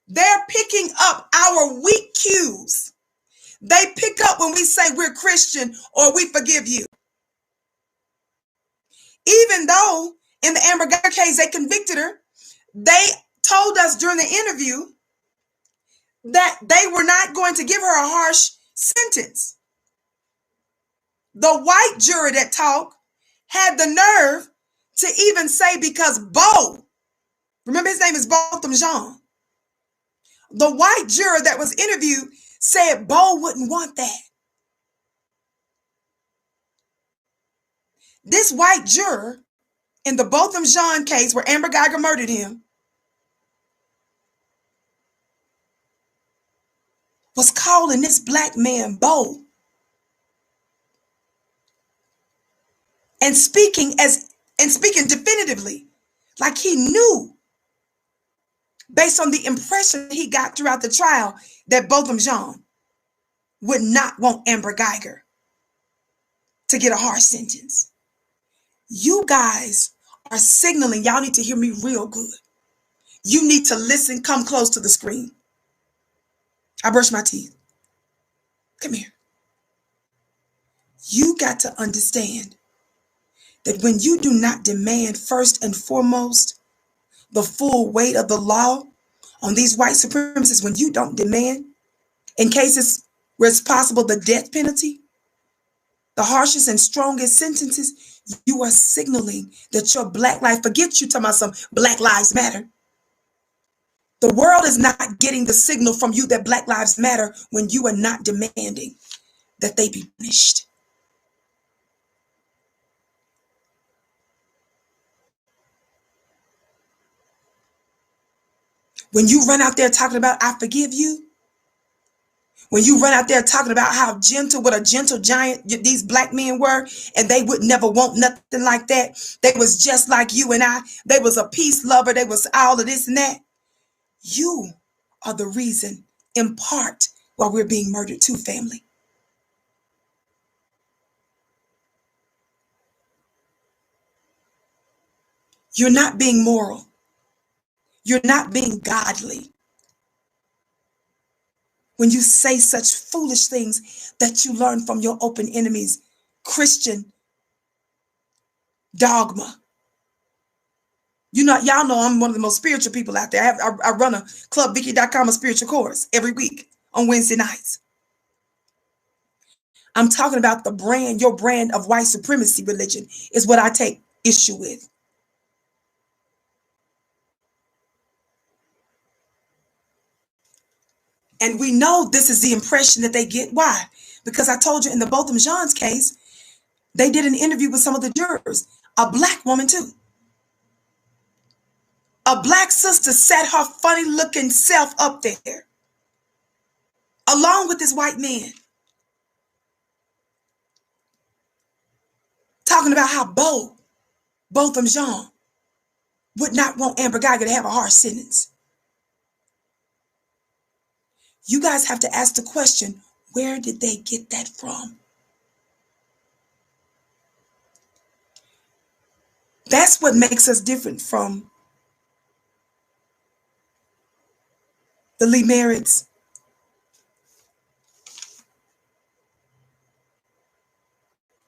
They're picking up our weak cues. They pick up when we say we're Christian or we forgive you. Even though in the Amber Guyger case they convicted her, they told us during the interview that they were not going to give her a harsh sentence. The white juror that talked had the nerve to even say, because Bo, remember his name is Botham Jean, the white juror that was interviewed said Bo wouldn't want that. This white juror in the Botham Jean case where Amber Guyger murdered him was calling this black man Bo and speaking definitively, like he knew, based on the impression he got throughout the trial, that Botham Jean would not want Amber Guyger to get a harsh sentence. You guys are signaling, y'all need to hear me real good. You need to listen, come close to the screen. I brush my teeth. Come here. You got to understand that when you do not demand first and foremost the full weight of the law on these white supremacists, when you don't demand, in cases where it's possible, the death penalty, the harshest and strongest sentences, you are signaling that your black life, forget you talking about some Black Lives Matter. The world is not getting the signal from you that Black Lives Matter when you are not demanding that they be punished. When you run out there talking about, I forgive you, when you run out there talking about how gentle, what a gentle giant these black men were, and they would never want nothing like that. They was just like you and I. They was a peace lover. They was all of this and that. You are the reason, in part, why we're being murdered too, family. You're not being moral. You're not being godly when you say such foolish things that you learn from your open enemies, Christian dogma. You know, y'all know I'm one of the most spiritual people out there. I run a club, Vicki.com, a spiritual course every week on Wednesday nights. I'm talking about the brand, your brand of white supremacy religion is what I take issue with. And we know this is the impression that they get. Why? Because I told you in the Botham Jean's case, they did an interview with some of the jurors, a black woman too. A black sister set her funny looking self up there, along with this white man, talking about how Botham Jean would not want Amber Guyger to have a harsh sentence. You guys have to ask the question, where did they get that from? That's what makes us different from the Lee Merritts,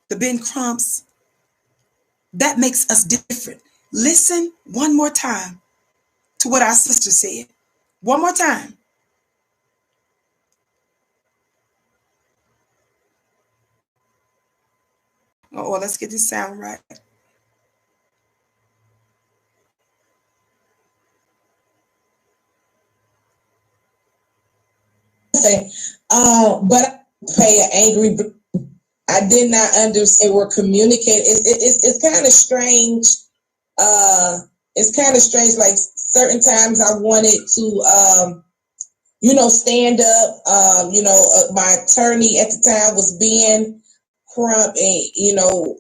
the Ben Crumps. That makes us different. Listen one more time to what our sister said. One more time. Oh, let's get this sound right. But I pay an angry. I did not understand or communicate. It's kind of strange. It's kind of strange. Like certain times I wanted to, stand up. My attorney at the time was Ben Crump, and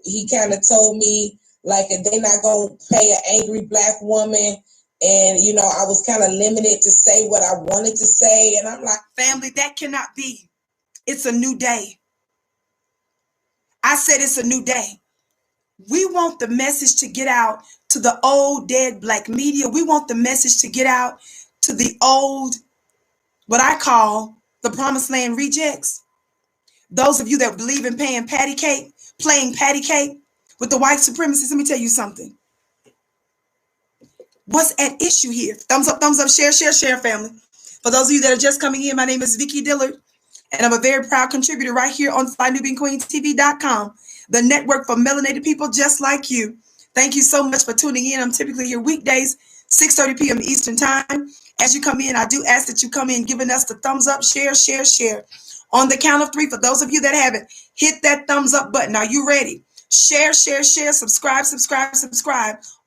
he kind of told me like they're not gonna pay an angry black woman. And, I was kind of limited to say what I wanted to say. And I'm like, family, that cannot be. It's a new day. I said it's a new day. We want the message to get out to the old dead black media. We want the message to get out to the old, what I call the promised land rejects. Those of you that believe in playing patty cake with the white supremacists, let me tell you something. What's at issue here? Thumbs up, share, family. For those of you that are just coming in, my name is Vicki Dillard, and I'm a very proud contributor right here on FlyNubianQueenTV.com, the network for melanated people just like you. Thank you so much for tuning in. I'm typically here weekdays, 6:30 p.m. Eastern Time. As you come in, I do ask that you come in giving us the thumbs up, share. On the count of 3, for those of you that haven't, hit that thumbs up button. Are you ready? Share, subscribe.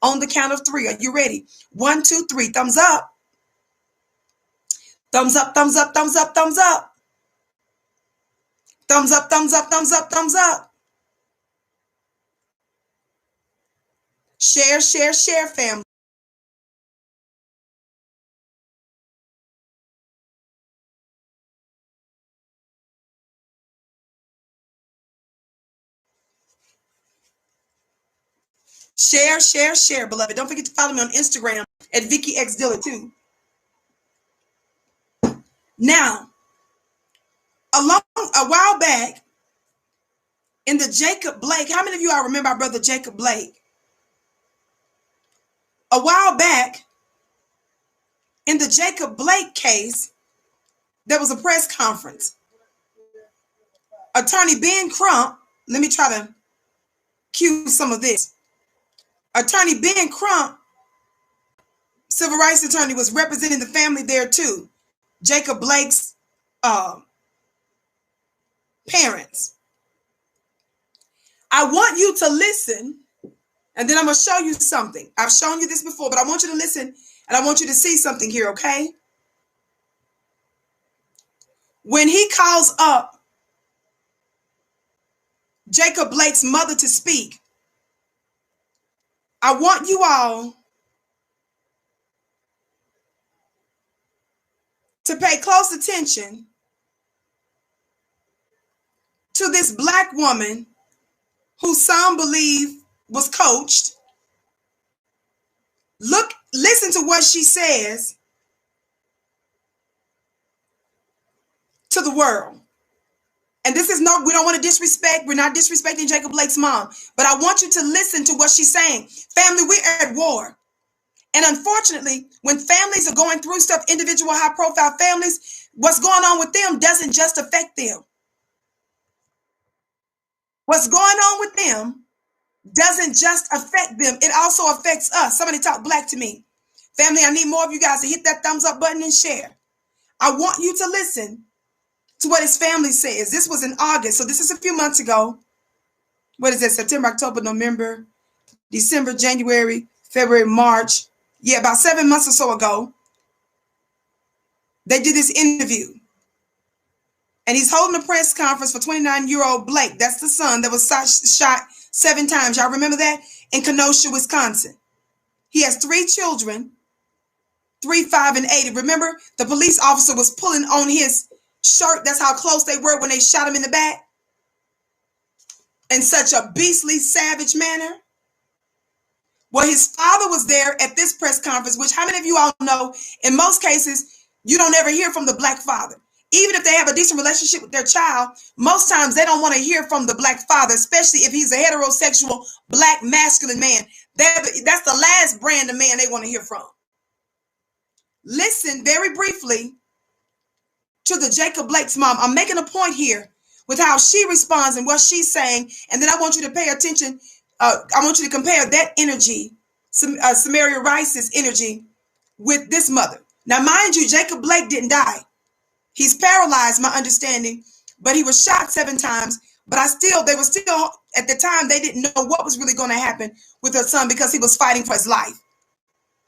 On the count of 3. Are you ready? 1, 2, 3. Thumbs up. Thumbs up. Thumbs up. Share, family. Share, beloved. Don't forget to follow me on Instagram at Vicki X Dillard too. Now, a while back in the Jacob Blake, how many of you all remember our brother Jacob Blake? A while back in the Jacob Blake case, there was a press conference. Attorney Ben Crump, let me try to cue some of this. Attorney Ben Crump, civil rights attorney, was representing the family there too. Jacob Blake's parents. I want you to listen, and then I'm going to show you something. I've shown you this before, but I want you to listen, and I want you to see something here, okay? When he calls up Jacob Blake's mother to speak, I want you all to pay close attention to this black woman who some believe was coached. Listen to what she says to the world. And this is we don't want to disrespect. We're not disrespecting Jacob Blake's mom, but I want you to listen to what she's saying. Family, we're at war. And unfortunately, when families are going through stuff, individual high-profile families, what's going on with them doesn't just affect them. What's going on with them doesn't just affect them. It also affects us. Somebody talk black to me. Family, I need more of you guys to hit that thumbs up button and share. I want you to listen to what his family says. This was in August, so this is a few months ago. What is it? September, October, November, December, January, February, March. Yeah, about 7 months or so ago, they did this interview. And he's holding a press conference for 29-year-old Blake. That's the son that was shot 7 times. Y'all remember that? In Kenosha, Wisconsin. He has 3 children, 3, 5, and 8. Remember, the police officer was pulling on his shirt. That's how close they were when they shot him in the back. In such a beastly, savage manner. Well, his father was there at this press conference, which how many of you all know, in most cases, you don't ever hear from the black father. Even if they have a decent relationship with their child, most times they don't want to hear from the black father, especially if he's a heterosexual, black, masculine man. That's the last brand of man they want to hear from. Listen very briefly to the Jacob Blake's mom. I'm making a point here with how she responds and what she's saying, and then I want you to pay attention. I want you to compare that energy, Tamir Rice's energy, with this mother. Now, mind you, Jacob Blake didn't die. He's paralyzed, my understanding, but he was shot 7 times. But they were still, at the time, they didn't know what was really going to happen with her son because he was fighting for his life.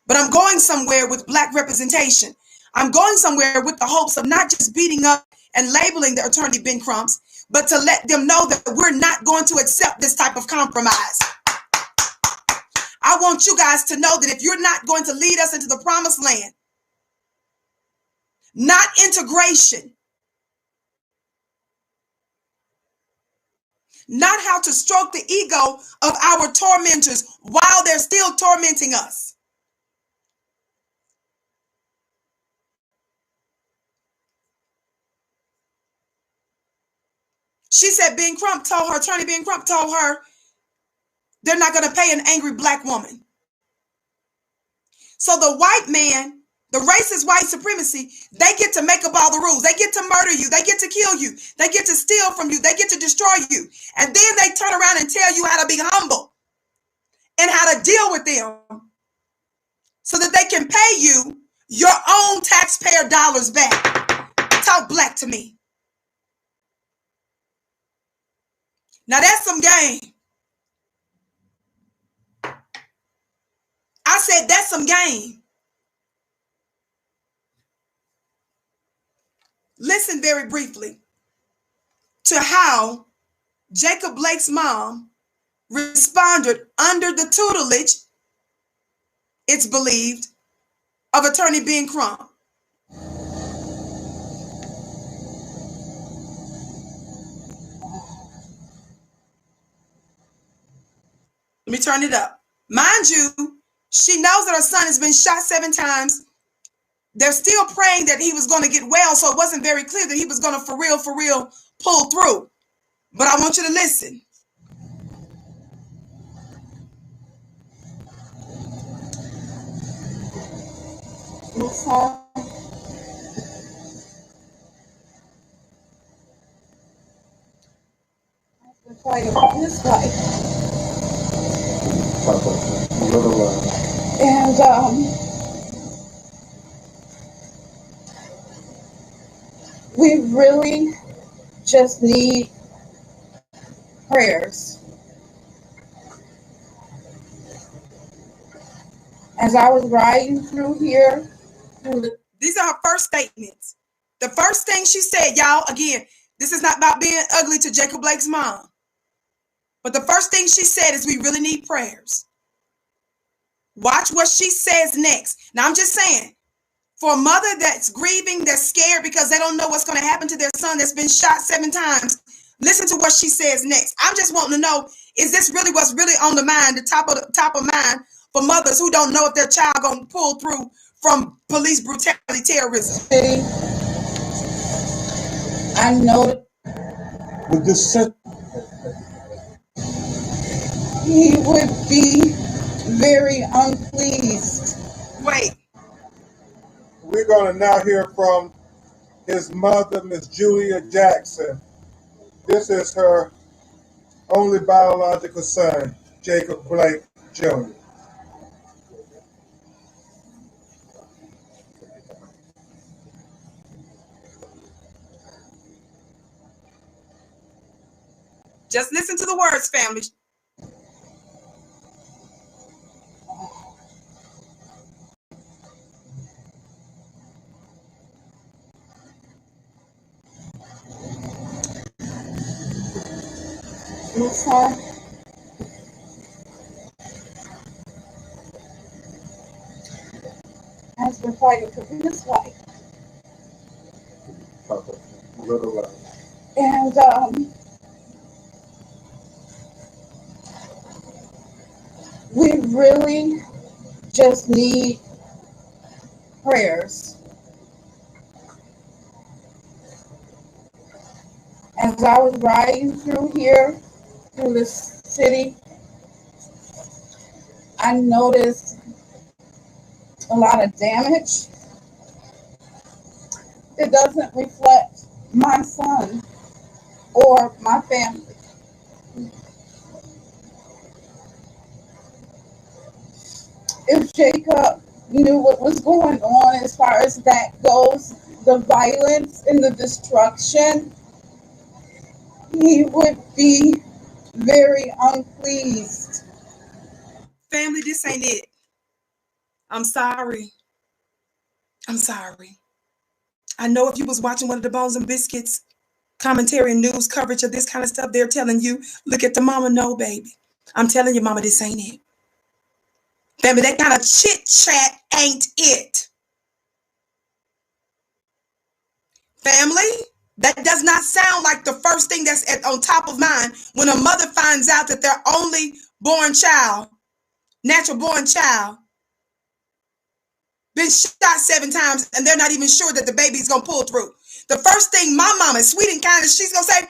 But I'm going somewhere with Black representation. I'm going somewhere with the hopes of not just beating up and labeling the Atty Ben Crumps, but to let them know that we're not going to accept this type of compromise. I want you guys to know that if you're not going to lead us into the promised land, not integration, not how to stroke the ego of our tormentors while they're still tormenting us. She said Ben Crump told her, Atty Ben Crump told her, they're not going to pay an angry Black woman. So the white man, the racist white supremacy, they get to make up all the rules. They get to murder you. They get to kill you. They get to steal from you. They get to destroy you. And then they turn around and tell you how to be humble and how to deal with them so that they can pay you your own taxpayer dollars back. Talk Black to me. Now that's some game. I said that's some game. Listen very briefly to how Jacob Blake's mom responded under the tutelage, it's believed, of Atty Ben Crump. Let me turn it up. Mind you, she knows that her son has been shot 7 times. They're still praying that he was going to get well, so it wasn't very clear that he was going to for real pull through. But I want you to listen. And we really just need prayers. As I was riding through here, these are her first statements. The first thing she said, y'all, again, this is not about being ugly to Jacob Blake's mom. But the first thing she said is we really need prayers. Watch what she says next. Now, I'm just saying, for a mother that's grieving, that's scared because they don't know what's going to happen to their son that's been shot 7 times, listen to what she says next. I'm just wanting to know, is this really what's really on the mind, the top of mind for mothers who don't know if their child going to pull through from police brutality, terrorism? I know with this he would be very unpleased. Wait. We're going to now hear from his mother, Miss Julia Jackson. This is her only biological son, Jacob Blake Jr. Just listen to the words, family. Has been fighting for his life. And we really just need prayers. As I was riding through here, through this city, I noticed a lot of damage. It doesn't reflect my son or my family. If Jacob knew what was going on as far as that goes, the violence and the destruction, he would be very unpleased. Family, this ain't it. I'm sorry. I'm sorry. I know if you was watching one of the Bones and Biscuits commentary and news coverage of this kind of stuff, they're telling you, look at the mama. No, baby. I'm telling you, mama, this ain't it. Family, that kind of chit chat ain't it. Family, that does not sound like the first thing that's on top of mind when a mother finds out that their only born child, natural born child, been shot 7 times and they're not even sure that the baby's gonna pull through. The first thing my mama is sweet and kind, she's gonna say,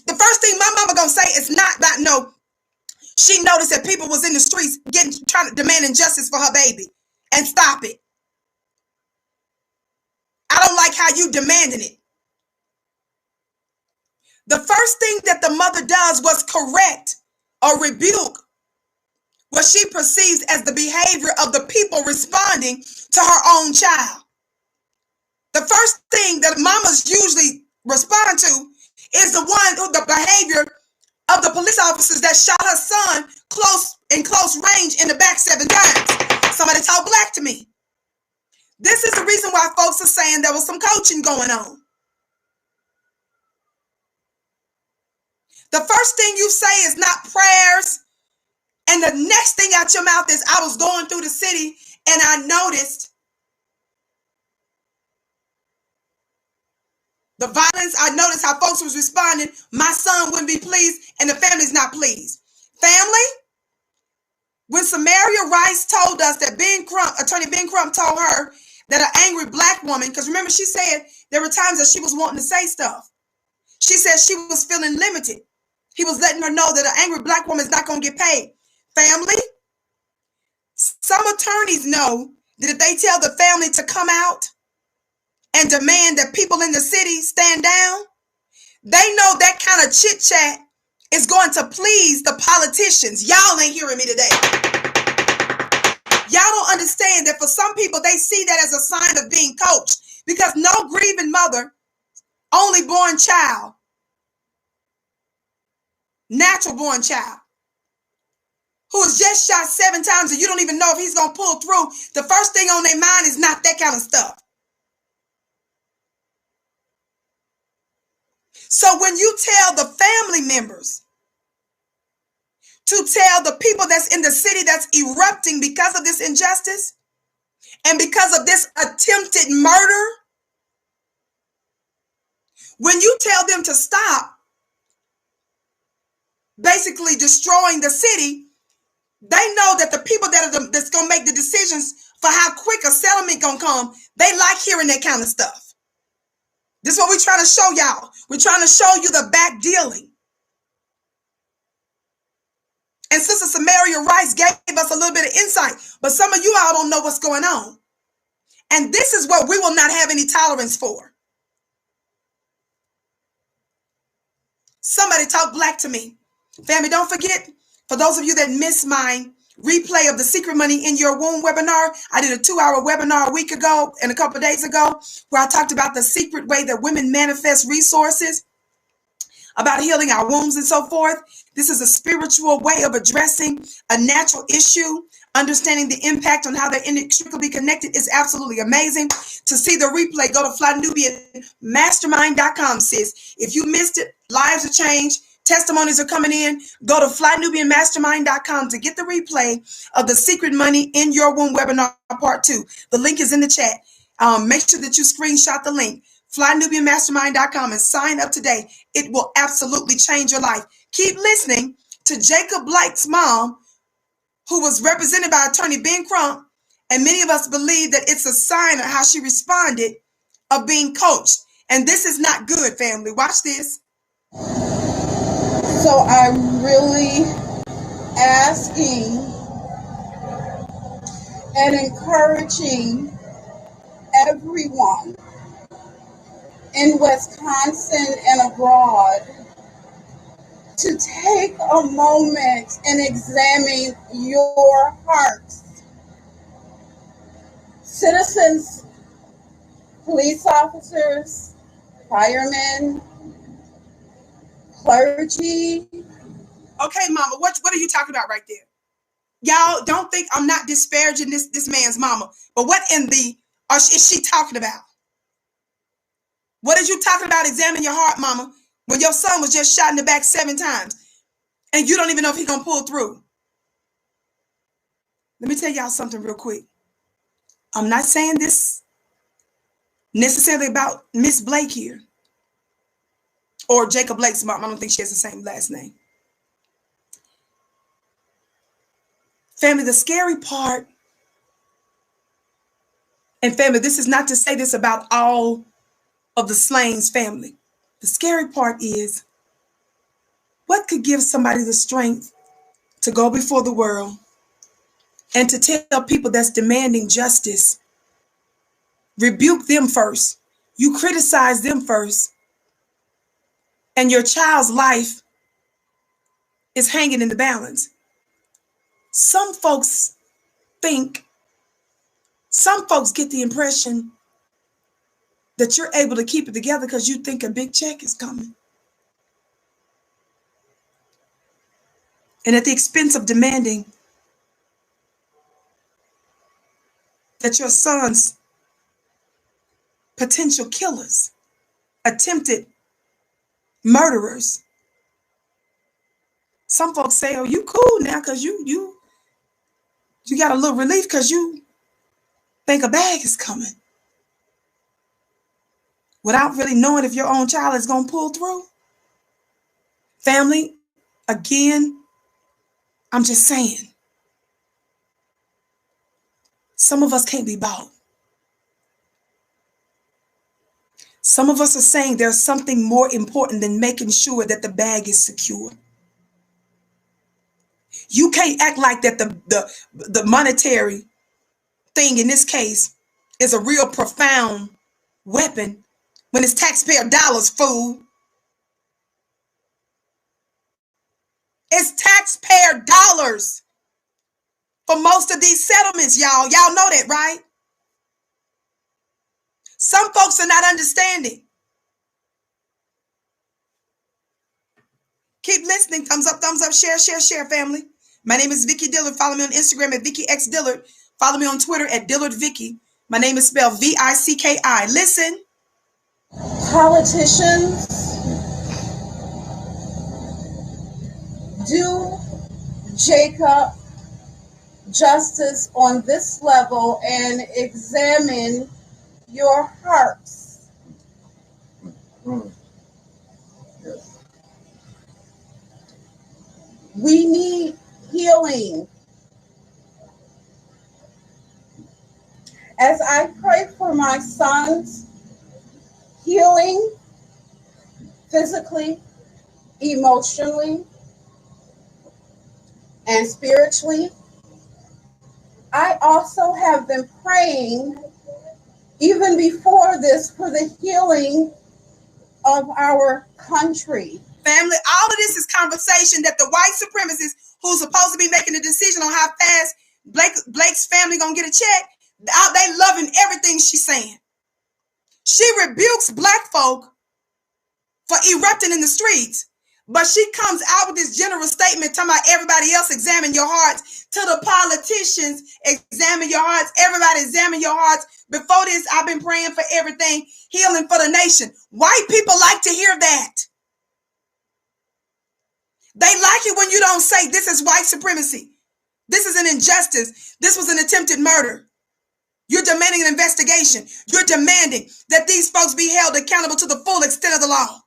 the first thing my mama gonna say is not that no. She noticed that people was in the streets trying to demand injustice for her baby and stop it. I don't like how you demanding it. The first thing that the mother does was correct or rebuke what she perceives as the behavior of the people responding to her own child. The first thing that mamas usually respond to is the behavior of the police officers that shot her son in close range in the back 7 times. Somebody talk black to me. This is the reason why folks are saying there was some coaching going on. The first thing you say is not prayers. And the next thing out your mouth is, I was going through the city and I noticed the violence. I noticed how folks was responding. My son wouldn't be pleased and the family's not pleased. Family, when Tamir Rice told us that Attorney Ben Crump told her that an angry black woman, because remember she said there were times that she was wanting to say stuff. She said she was feeling limited. He was letting her know that an angry black woman is not going to get paid. Family, some attorneys know that if they tell the family to come out and demand that people in the city stand down, they know that kind of chit chat is going to please the politicians. Y'all ain't hearing me today. Y'all don't understand that for some people, they see that as a sign of being coached, because no grieving mother, only born child, natural born child, who was just shot 7 times and you don't even know if he's going to pull through, the first thing on their mind is not that kind of stuff. So when you tell the family members to tell the people that's in the city that's erupting because of this injustice and because of this attempted murder, when you tell them to stop basically destroying the city, they know that the people that's going to make the decisions for how quick a settlement going to come, they like hearing that kind of stuff. This is what we're trying to show y'all. We're trying to show you the back dealing. And Sister Tamir Rice gave us a little bit of insight, but some of you all don't know what's going on. And this is what we will not have any tolerance for. Somebody talk black to me. Family, don't forget, for those of you that missed my replay of the Secret Money in Your Womb webinar, I did a 2-hour webinar a week ago and a couple of days ago where I talked about the secret way that women manifest resources, about healing our wombs and so forth. This is a spiritual way of addressing a natural issue. Understanding the impact on how they're inextricably connected is absolutely amazing. To see the replay, go to flynubianmastermind.com, sis. If you missed it, lives are changed. Testimonies are coming in. Go to flynubianmastermind.com to get the replay of the Secret Money in Your Womb webinar part 2. The link is in the chat. Make sure that you screenshot the link. flynubianmastermind.com and sign up today. It will absolutely change your life. Keep listening to Jacob Blake's mom, who was represented by Attorney Ben Crump, and many of us believe that it's a sign of how she responded of being coached. And this is not good, family. Watch this. So I'm really asking and encouraging everyone in Wisconsin and abroad to take a moment and examine your hearts. Citizens, police officers, firemen, clergy. Okay, mama, what are you talking about right there? Y'all don't think I'm not disparaging this man's mama, but what in the is she talking about? What is you talking about? Examine your heart, mama, when your son was just shot in the back 7 times and you don't even know if he's gonna pull through. Let me tell y'all something real quick. I'm not saying this necessarily about Miss Blake here or Jacob Blake's mom. I don't think she has the same last name. Family, the scary part, and family, this is not to say this about all of the Slain's family. The scary part is what could give somebody the strength to go before the world and to tell people that's demanding justice, rebuke them first. You criticize them first, and your child's life is hanging in the balance. Some folks get the impression that you're able to keep it together because you think a big check is coming. And at the expense of demanding that your son's potential killers, attempted murderers, some folks say, oh, you cool now because you got a little relief because you think a bag is coming, without really knowing if your own child is going to pull through. Family, again, I'm just saying, some of us can't be bought. Some of us are saying there's something more important than making sure that the bag is secure. You can't act like that the monetary thing in this case is a real profound weapon when it's taxpayer dollars, fool. It's taxpayer dollars for most of these settlements, y'all. Y'all know that, right? Some folks are not understanding. Keep listening. Thumbs up, share, family. My name is Vicki Dillard. Follow me on Instagram at Vicki X Dillard. Follow me on Twitter at Dillard Vicki. My name is spelled Vicki. Listen. Politicians, do Jacob justice on this level and examine your hearts. Yes. We need healing. As I pray for my son's healing, physically, emotionally, and spiritually, I also have been praying even before this for the healing of our country. Family, all of this is conversation that the white supremacists who's supposed to be making the decision on how fast Blake's family gonna get a check, they loving everything she's saying. She rebukes black folk for erupting in the streets, but she comes out with this general statement talking about everybody else examine your hearts. To the politicians, examine your hearts. Everybody examine your hearts. Before this, I've been praying for everything, healing for the nation. White people like to hear that. They like it when you don't say this is white supremacy. This is an injustice. This was an attempted murder. You're demanding an investigation. You're demanding that these folks be held accountable to the full extent of the law.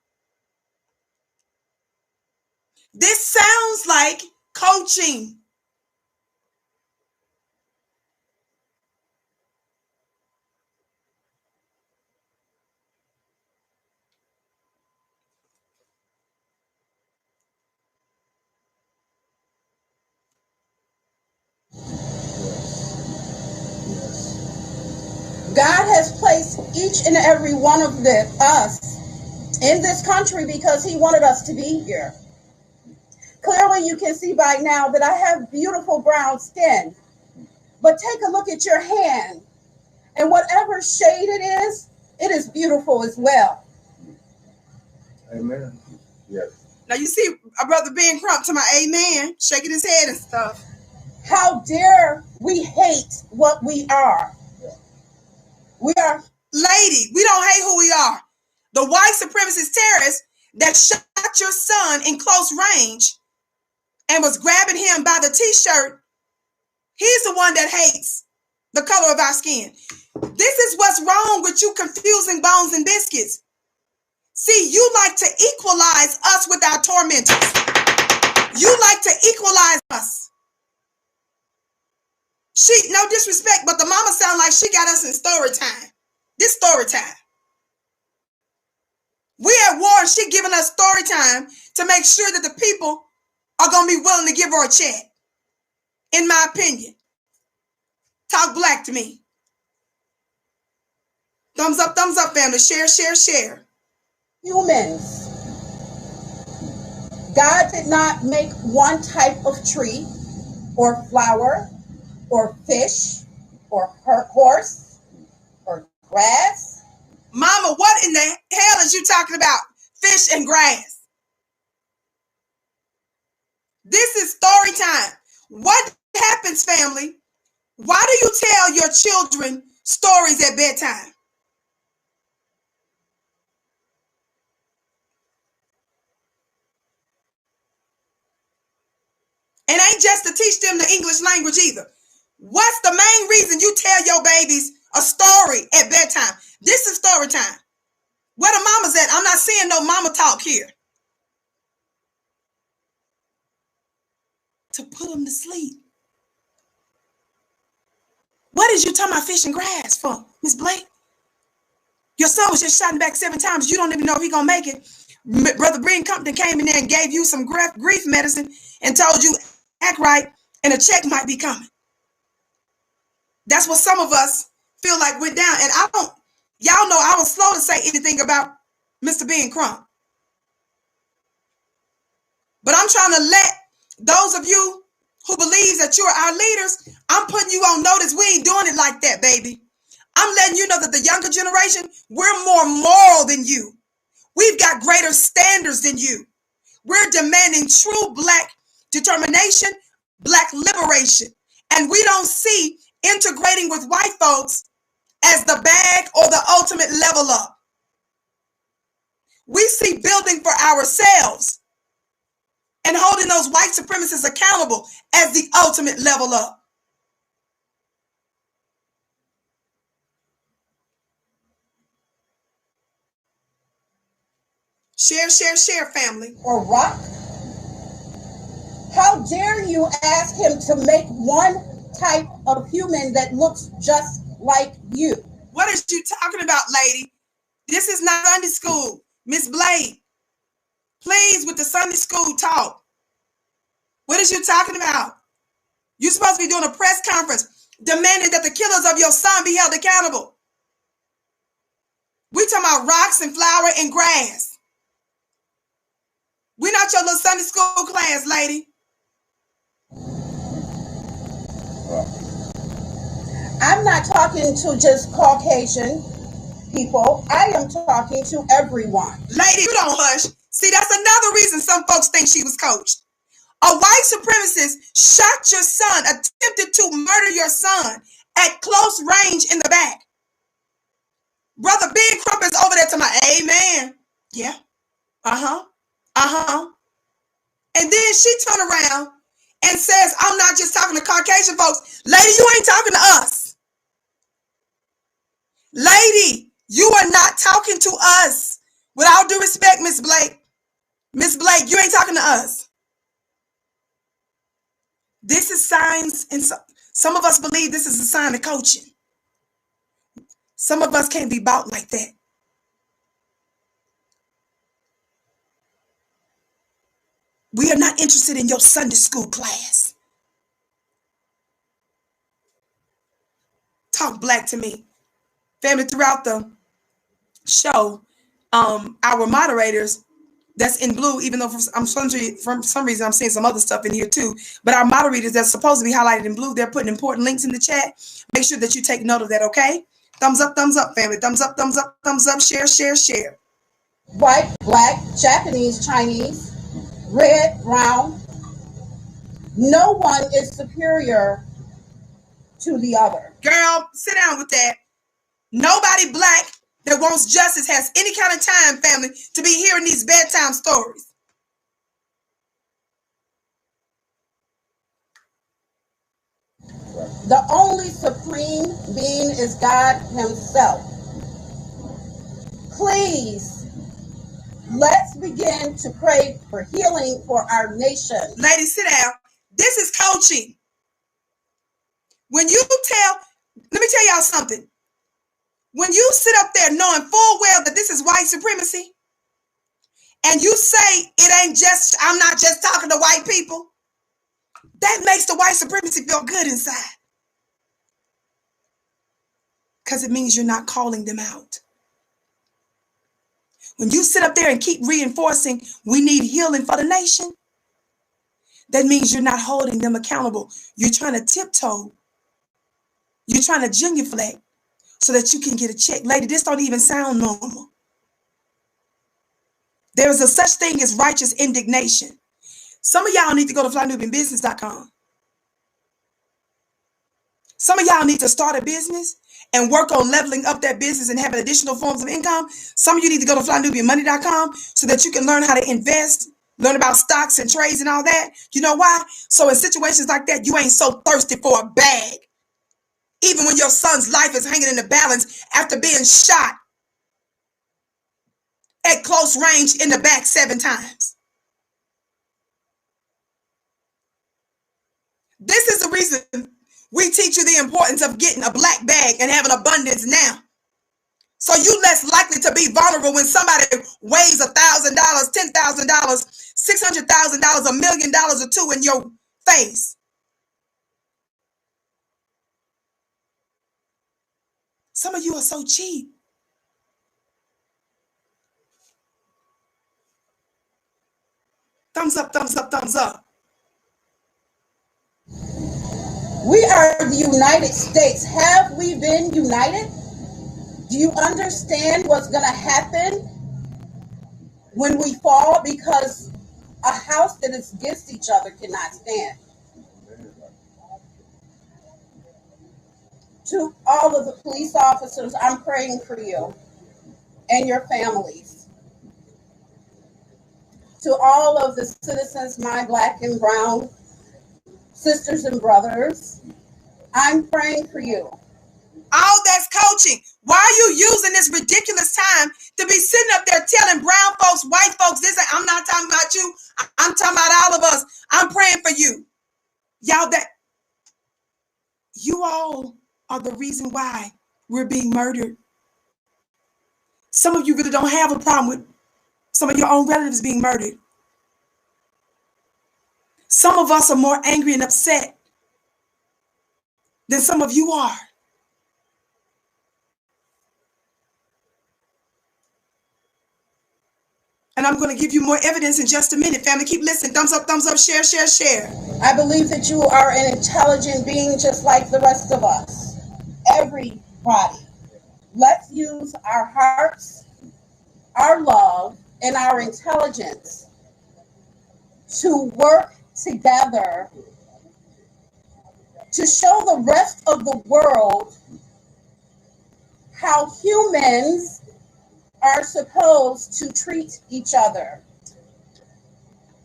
This sounds like coaching. God has placed each and every one of us in this country because he wanted us to be here. Clearly, you can see by now that I have beautiful brown skin. But take a look at your hand, and whatever shade it is it is beautiful as well. Amen. Yes. Now you see our brother Ben Crump to my amen, shaking his head and stuff. How dare we hate what we are? We are. Lady, we don't hate who we are. The white supremacist terrorist that shot your son in close range and was grabbing him by the t-shirt, he's the one that hates the color of our skin. This is what's wrong with you confusing bones and biscuits. See, you like to equalize us with our tormentors. You like to equalize us. No disrespect, but the mama sound like she got us in story time. This story time. We at war and she giving us story time to make sure that the people are going to be willing to give her a check. In my opinion. Talk black to me. Thumbs up, family. Share, share, share. Humans. God did not make one type of tree or flower or fish or horse or grass. Mama, what in the hell is you talking about? Fish and grass. This is story time. What happens, family? Why do you tell your children stories at bedtime? And ain't just to teach them the English language either. What's the main reason you tell your babies a story at bedtime? This is story time. Where the mamas at? I'm not seeing no mama talk here. To put them to sleep. What is you talking about fish and grass for, Miss Blake? Your son was just shot in the back 7 times. You don't even know if he's going to make it. Brother Ben Crump came in there and gave you some grief medicine and told you act right and a check might be coming. That's what some of us feel like went down. And y'all know I was slow to say anything about Mr. Ben Crump. But I'm trying to let those of you who believes that you're our leaders, I'm putting you on notice. We ain't doing it like that, baby. I'm letting you know that the younger generation, we're more moral than you. We've got greater standards than you. We're demanding true black determination, black liberation. And we don't see integrating with white folks as the bag or the ultimate level up. We see building for ourselves and holding those white supremacists accountable as the ultimate level up. Share, share, share, family. Or rock? How dare you ask him to make one type of human that looks just like you? What is you talking about, lady? This is not Sunday school. Miss Blake, please, with the Sunday school talk. What is you talking about? You're supposed to be doing a press conference demanding that the killers of your son be held accountable. We talking about rocks and flower and grass. We're not your little Sunday school class, lady. I'm not talking to just Caucasian people. I am talking to everyone. Lady, you don't hush. See, that's another reason some folks think she was coached. A white supremacist shot your son, attempted to murder your son at close range in the back. Brother Ben Crump is over there to my amen. Yeah. And then she turned around and says, I'm not just talking to Caucasian folks. Lady, you ain't talking to us. Lady, you are not talking to us. With all due respect, Miss Blake. Miss Blake, you ain't talking to us. This is signs, and some of us believe this is a sign of coaching. Some of us can't be bought like that. We are not interested in your Sunday school class. Talk black to me. Family, throughout the show, our moderators that's in blue, even though from some reason I'm seeing some other stuff in here too, but our moderators that's supposed to be highlighted in blue, they're putting important links in the chat. Make sure that you take note of that, okay? Thumbs up, family. Thumbs up, share, share, share. White, black, Japanese, Chinese, red, brown. No one is superior to the other. Girl, sit down with that. Nobody black that wants justice has any kind of time, family, to be hearing these bedtime stories. The only supreme being is God himself. Please, let's begin to pray for healing for our nation. Ladies, sit down. This is coaching. When you let me tell y'all something. When you sit up there knowing full well that this is white supremacy, and you say I'm not just talking to white people, that makes the white supremacy feel good inside. Because it means you're not calling them out. When you sit up there and keep reinforcing we need healing for the nation, that means you're not holding them accountable. You're trying to tiptoe. You're trying to genuflect so that you can get a check. Lady, this don't even sound normal. There is a such thing as righteous indignation. Some of y'all need to go to flynubianbusiness.com. Some of y'all need to start a business and work on leveling up that business and having additional forms of income. Some of you need to go to flynubianmoney.com so that you can learn how to invest, learn about stocks and trades and all that. You know why? So in situations like that, you ain't so thirsty for a bag. Even when your son's life is hanging in the balance after being shot at close range in the back 7 times. This is the reason we teach you the importance of getting a black bag and having abundance now. So you less likely to be vulnerable when somebody weighs $1,000, $10,000, $600,000, $1 million or two in your face. Some of you are so cheap. Thumbs up, thumbs up, thumbs up. We are the United States. Have we been united? Do you understand what's going to happen when we fall? Because a house that is against each other cannot stand. To all of the police officers, I'm praying for you and your families. To all of the citizens, my black and brown sisters and brothers, I'm praying for you. All that's coaching. Why are you using this ridiculous time to be sitting up there telling brown folks, white folks, this? I'm not talking about you. I'm talking about all of us. I'm praying for you. Y'all, that you all are the reason why we're being murdered. Some of you really don't have a problem with some of your own relatives being murdered. Some of us are more angry and upset than some of you are. And I'm going to give you more evidence in just a minute. Family, keep listening. Thumbs up, share, share, share. I believe that you are an intelligent being just like the rest of us. Everybody. Let's use our hearts, our love, and our intelligence to work together to show the rest of the world how humans are supposed to treat each other.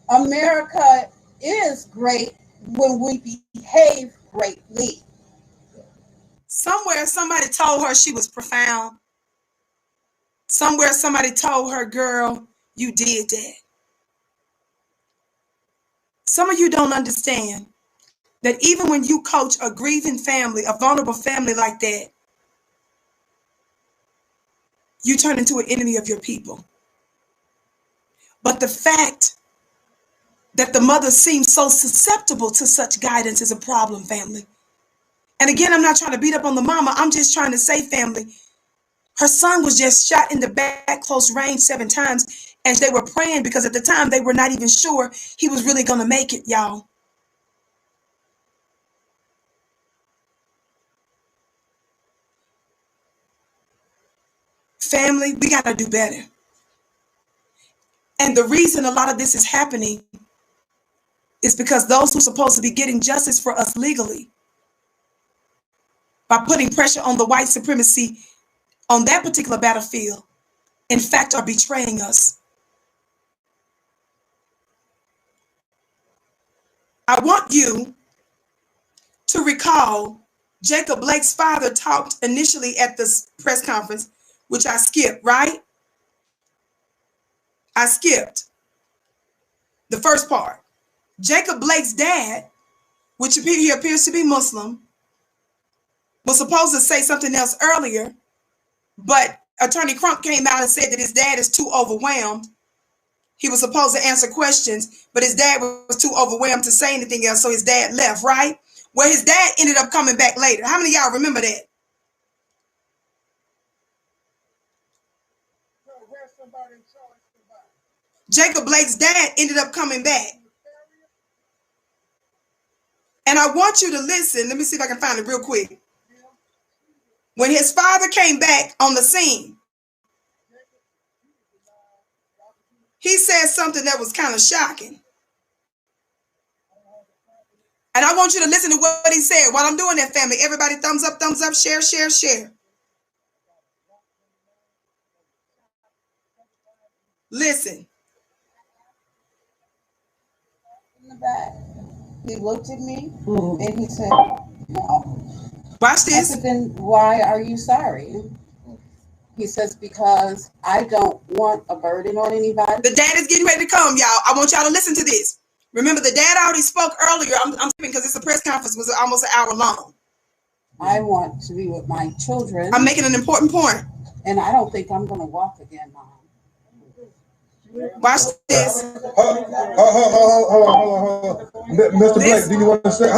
America is great when we behave greatly. Somewhere somebody told her she was profound. Somewhere somebody told her, girl, you did that. Some of you don't understand that even when you coach a grieving family, a vulnerable family like that, you turn into an enemy of your people. But the fact that the mother seems so susceptible to such guidance is a problem, family. And again, I'm not trying to beat up on the mama. I'm just trying to say, family, her son was just shot in the back close range 7 times, and they were praying because at the time they were not even sure he was really going to make it, y'all. Family, we got to do better. And the reason a lot of this is happening is because those who are supposed to be getting justice for us legally, by putting pressure on the white supremacy on that particular battlefield, in fact, are betraying us. I want you to recall Jacob Blake's father talked initially at this press conference, which I skipped, right? I skipped the first part. Jacob Blake's dad, which he appears to be Muslim, was supposed to say something else earlier, but Attorney Crump came out and said that his dad is too overwhelmed. He was supposed to answer questions, but his dad was too overwhelmed to say anything else, so his dad left, right? Well, his dad ended up coming back later. How many of y'all remember that? Jacob Blake's dad ended up coming back. And I want you to listen. Let me see if I can find it real quick. When his father came back on the scene, he said something that was kind of shocking. And I want you to listen to what he said while I'm doing that, family. Everybody, thumbs up, share, share, share. Listen. In the back, he looked at me and he said, no. Watch this. I said, then why are you sorry? He says, because I don't want a burden on anybody. The dad is getting ready to come, y'all. I want y'all to listen to this. Remember, the dad already spoke earlier. I'm skipping because it's a press conference was almost an hour long. I want to be with my children. I'm making an important point. And I don't think I'm going to walk again, Mom. Watch this. Hold on. Mr. Blake, do you want to say?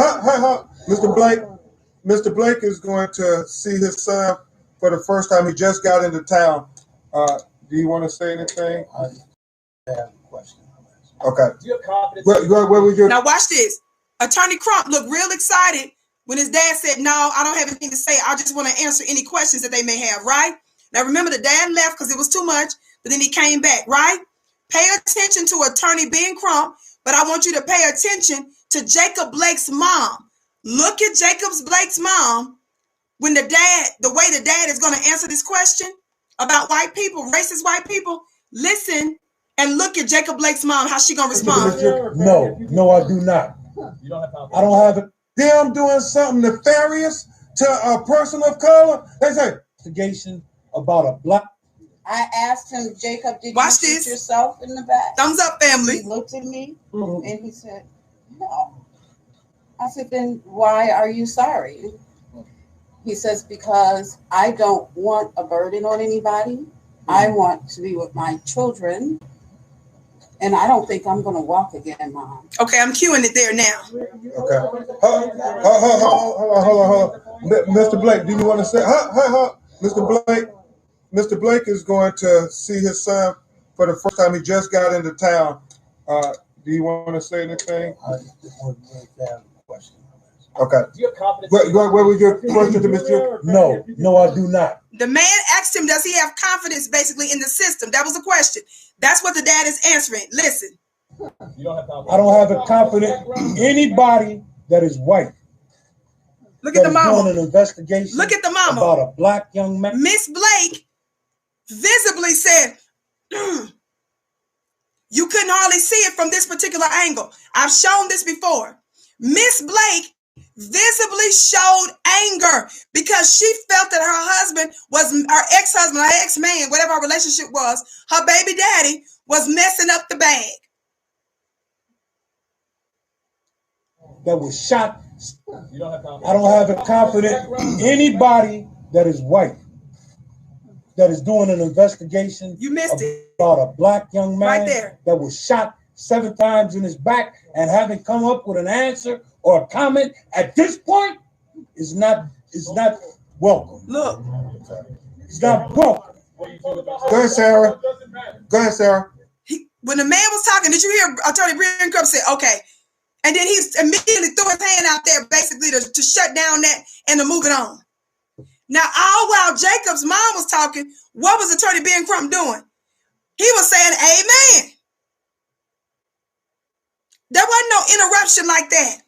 Mr. Blake is going to see his son for the first time. He just got into town. Do you want to say anything? I have a question. Okay. Do you have confidence? Where was your... Now watch this. Attorney Crump looked real excited when his dad said, no, I don't have anything to say. I just want to answer any questions that they may have, right? Now remember, the dad left because it was too much, but then he came back, right? Pay attention to Attorney Ben Crump, but I want you to pay attention to Jacob Blake's mom. Look at Jacob Blake's mom when the way the dad is going to answer this question about white people, racist white people. Listen and look at Jacob Blake's mom, how she going to respond. No, I do not. You don't have confidence. I don't have it. Them doing something nefarious to a person of color. They say, investigation about a black. I asked him, Jacob, did Watch you this. shoot yourself in the back? Thumbs up, family. He looked at me and he said, no. I said, then why are you sorry? He says, because I don't want a burden on anybody. I want to be with my children. And I don't think I'm going to walk again, Mom. Okay, I'm cueing it there now. okay. Hold on. Mr. Blake, do you want to say? Mr. Blake is going to see his son for the first time. He just got into town. Do you want to say anything? I just want to have a question. Okay. Do you have confidence? Where was your question to Mr. No, I do not. The man asked him, does he have confidence basically in the system? That was the question. That's what the dad is answering. Listen. You don't have confidence. I don't have a confidence. Anybody that is white. Look at the mama. Doing an investigation. Look at the mama. About a black young man. Miss Blake visibly said, you couldn't hardly see it from this particular angle. I've shown this before. Miss Blake visibly showed anger because she felt that her husband was her ex-husband, her ex-man, whatever our relationship was, her baby daddy was messing up the bag. That was shot. You don't have confidence. I don't have a confidence. Anybody that is white that is doing an investigation. You missed it. About a black young man right there that was shot 7 times in his back and haven't come up with an answer or a comment at this point is not welcome. Look. It's not welcome. Go ahead, Sarah. When the man was talking, did you hear Attorney Ben Crump say, okay? And then he immediately threw his hand out there basically to shut down that and to move it on. Now, all while Jacob's mom was talking, what was Attorney Ben Crump doing? He was saying amen. There wasn't no interruption like that.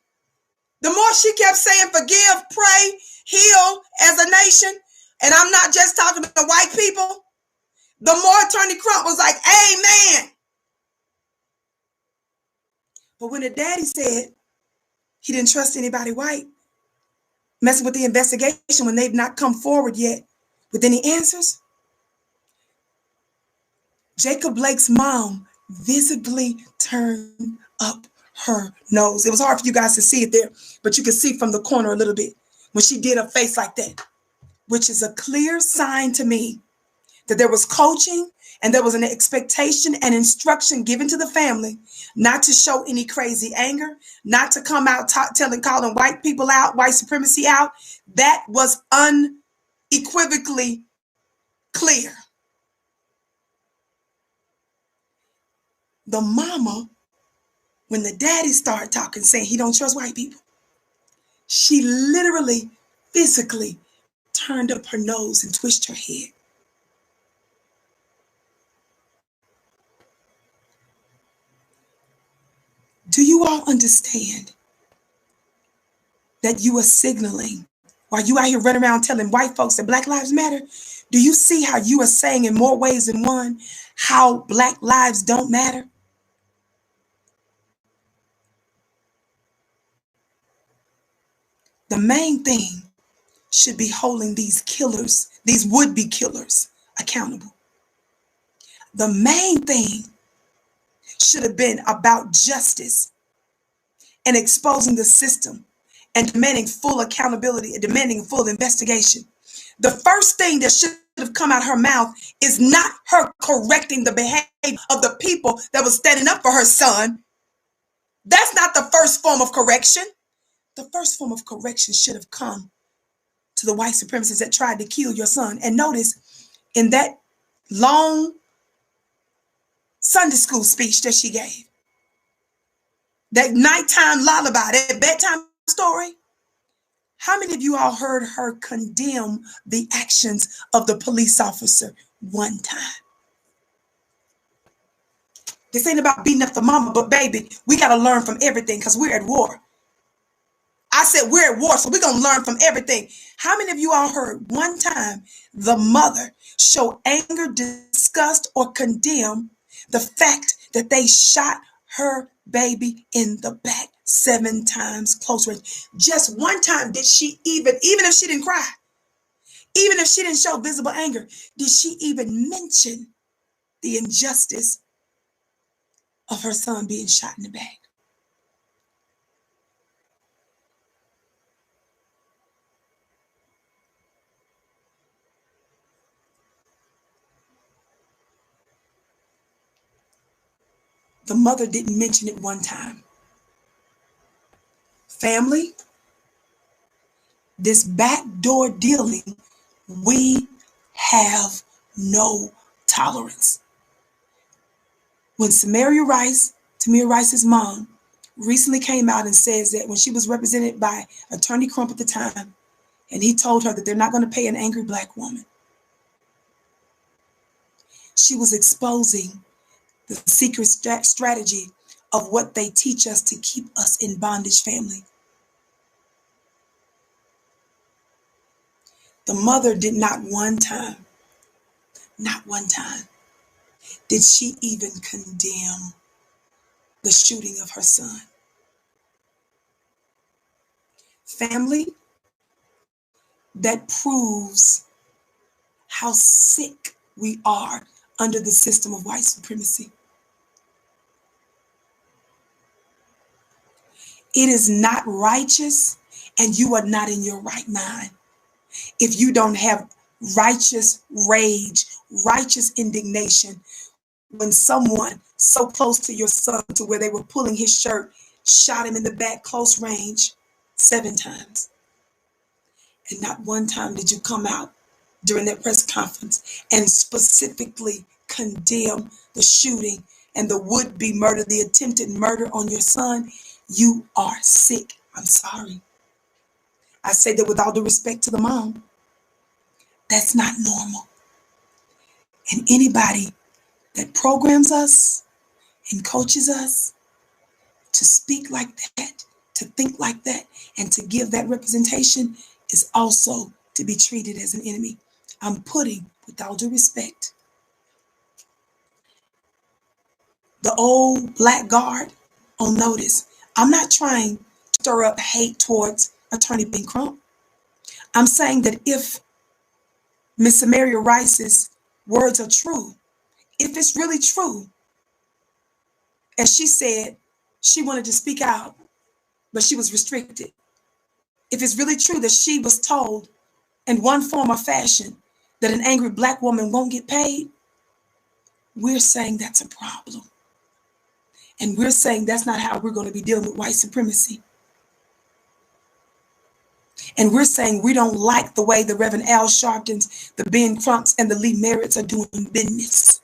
The more she kept saying forgive, pray, heal as a nation, and I'm not just talking to white people, the more Attorney Crump was like, amen. But when the daddy said he didn't trust anybody white, messing with the investigation when they've not come forward yet with any answers, Jacob Blake's mom visibly turned up her nose. It was hard for you guys to see it there, but you could see from the corner a little bit when she did a face like that, which is a clear sign to me that there was coaching and there was an expectation and instruction given to the family not to show any crazy anger, not to come out calling white people out, white supremacy out. That was unequivocally clear. The mama, when the daddy started talking, saying he don't trust white people, she literally, physically turned up her nose and twisted her head. Do you all understand that you are signaling while you out here running around telling white folks that Black Lives Matter? Do you see how you are saying in more ways than one how Black lives don't matter? The main thing should be holding these killers, these would-be killers, accountable. The main thing should have been about justice and exposing the system and demanding full accountability and demanding full investigation. The first thing that should have come out her mouth is not her correcting the behavior of the people that was standing up for her son. That's not the first form of correction. The first form of correction should have come to the white supremacists that tried to kill your son. And notice in that long Sunday school speech that she gave, that nighttime lullaby, that bedtime story, how many of you all heard her condemn the actions of the police officer one time? This ain't about beating up the mama, but baby, we got to learn from everything because we're at war. I said we're at war, so we're going to learn from everything. How many of you all heard one time the mother show anger, disgust, or condemn the fact that they shot her baby in the back 7 times close range? Just one time did she even if she didn't cry, even if she didn't show visible anger, did she even mention the injustice of her son being shot in the back? The mother didn't mention it one time. Family, this backdoor dealing, we have no tolerance. When Tamir Rice's mom, recently came out and says that when she was represented by Attorney Crump at the time, and he told her that they're not going to pay an angry Black woman, she was exposing the secret strategy of what they teach us to keep us in bondage, family. The mother did not one time, did she even condemn the shooting of her son. Family, that proves how sick we are under the system of white supremacy. It is not righteous, and you are not in your right mind if you don't have righteous rage, righteous indignation when someone so close to your son to where they were pulling his shirt, shot him in the back close range 7 times. And not one time did you come out during that press conference and specifically condemn the shooting and the would-be murder, the attempted murder on your son. You are sick. I'm sorry. I say that with all due respect to the mom. That's not normal. And anybody that programs us and coaches us to speak like that, to think like that, and to give that representation is also to be treated as an enemy. I'm putting, with all due respect, the old black guard on notice. I'm not trying to stir up hate towards Atty Ben Crump. I'm saying that if Miss Tamir Rice's words are true, if it's really true, as she said, she wanted to speak out, but she was restricted. If it's really true that she was told in one form or fashion that an angry black woman won't get paid, we're saying that's a problem. And we're saying that's not how we're going to be dealing with white supremacy. And we're saying we don't like the way the Reverend Al Sharptons, the Ben Crumps, and the Lee Merritts are doing business.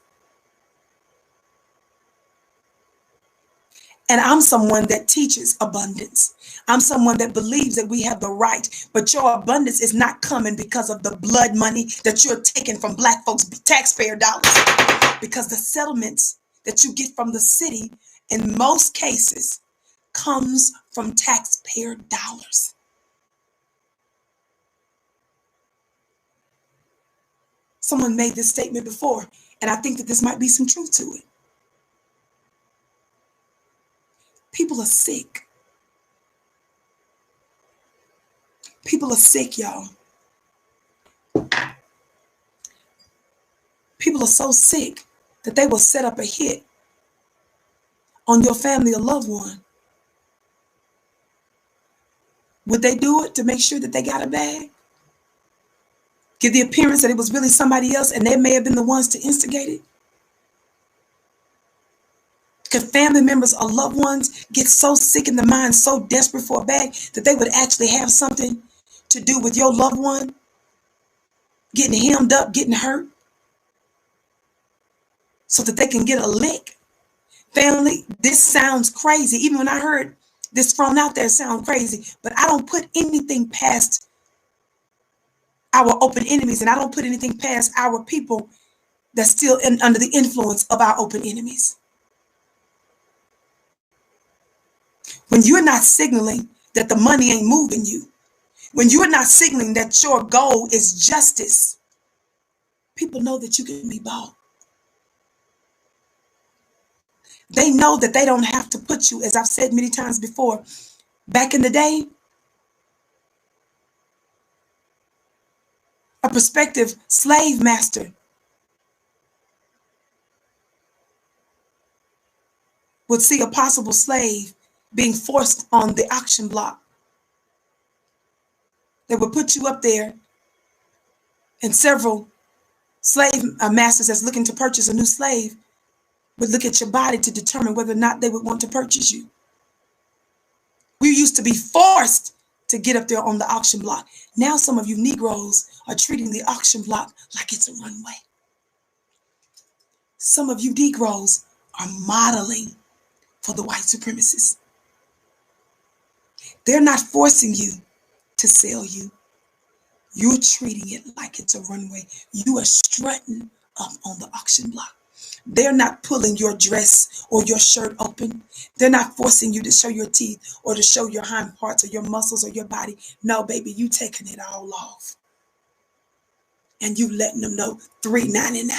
And I'm someone that teaches abundance. I'm someone that believes that we have the right, but your abundance is not coming because of the blood money that you're taking from black folks' taxpayer dollars. Because the settlements that you get from the city, in most cases, comes from taxpayer dollars. Someone made this statement before, and I think that this might be some truth to it. People are sick. People are sick, y'all. People are so sick that they will set up a hit on your family or loved one. Would they do it to make sure that they got a bag? Give the appearance that it was really somebody else and they may have been the ones to instigate it? Could family members or loved ones get so sick in the mind, so desperate for a bag, that they would actually have something to do with your loved one getting hemmed up, getting hurt, so that they can get a lick? Family, this sounds crazy. Even when I heard this thrown out there, it sounds crazy. But I don't put anything past our open enemies, and I don't put anything past our people that's still under the influence of our open enemies. When you're not signaling that the money ain't moving you, when you're not signaling that your goal is justice, people know that you can be bought. They know that they don't have to put you, as I've said many times before, back in the day, a prospective slave master would see a possible slave being forced on the auction block. They would put you up there, and several slave masters that's looking to purchase a new slave would look at your body to determine whether or not they would want to purchase you. We used to be forced to get up there on the auction block. Now some of you Negroes are treating the auction block like it's a runway. Some of you Negroes are modeling for the white supremacists. They're not forcing you to sell you. You're treating it like it's a runway. You are strutting up on the auction block. They're not pulling your dress or your shirt open. They're not forcing you to show your teeth or to show your hind parts or your muscles or your body. No, baby, you taking it all off. And you letting them know $3.99,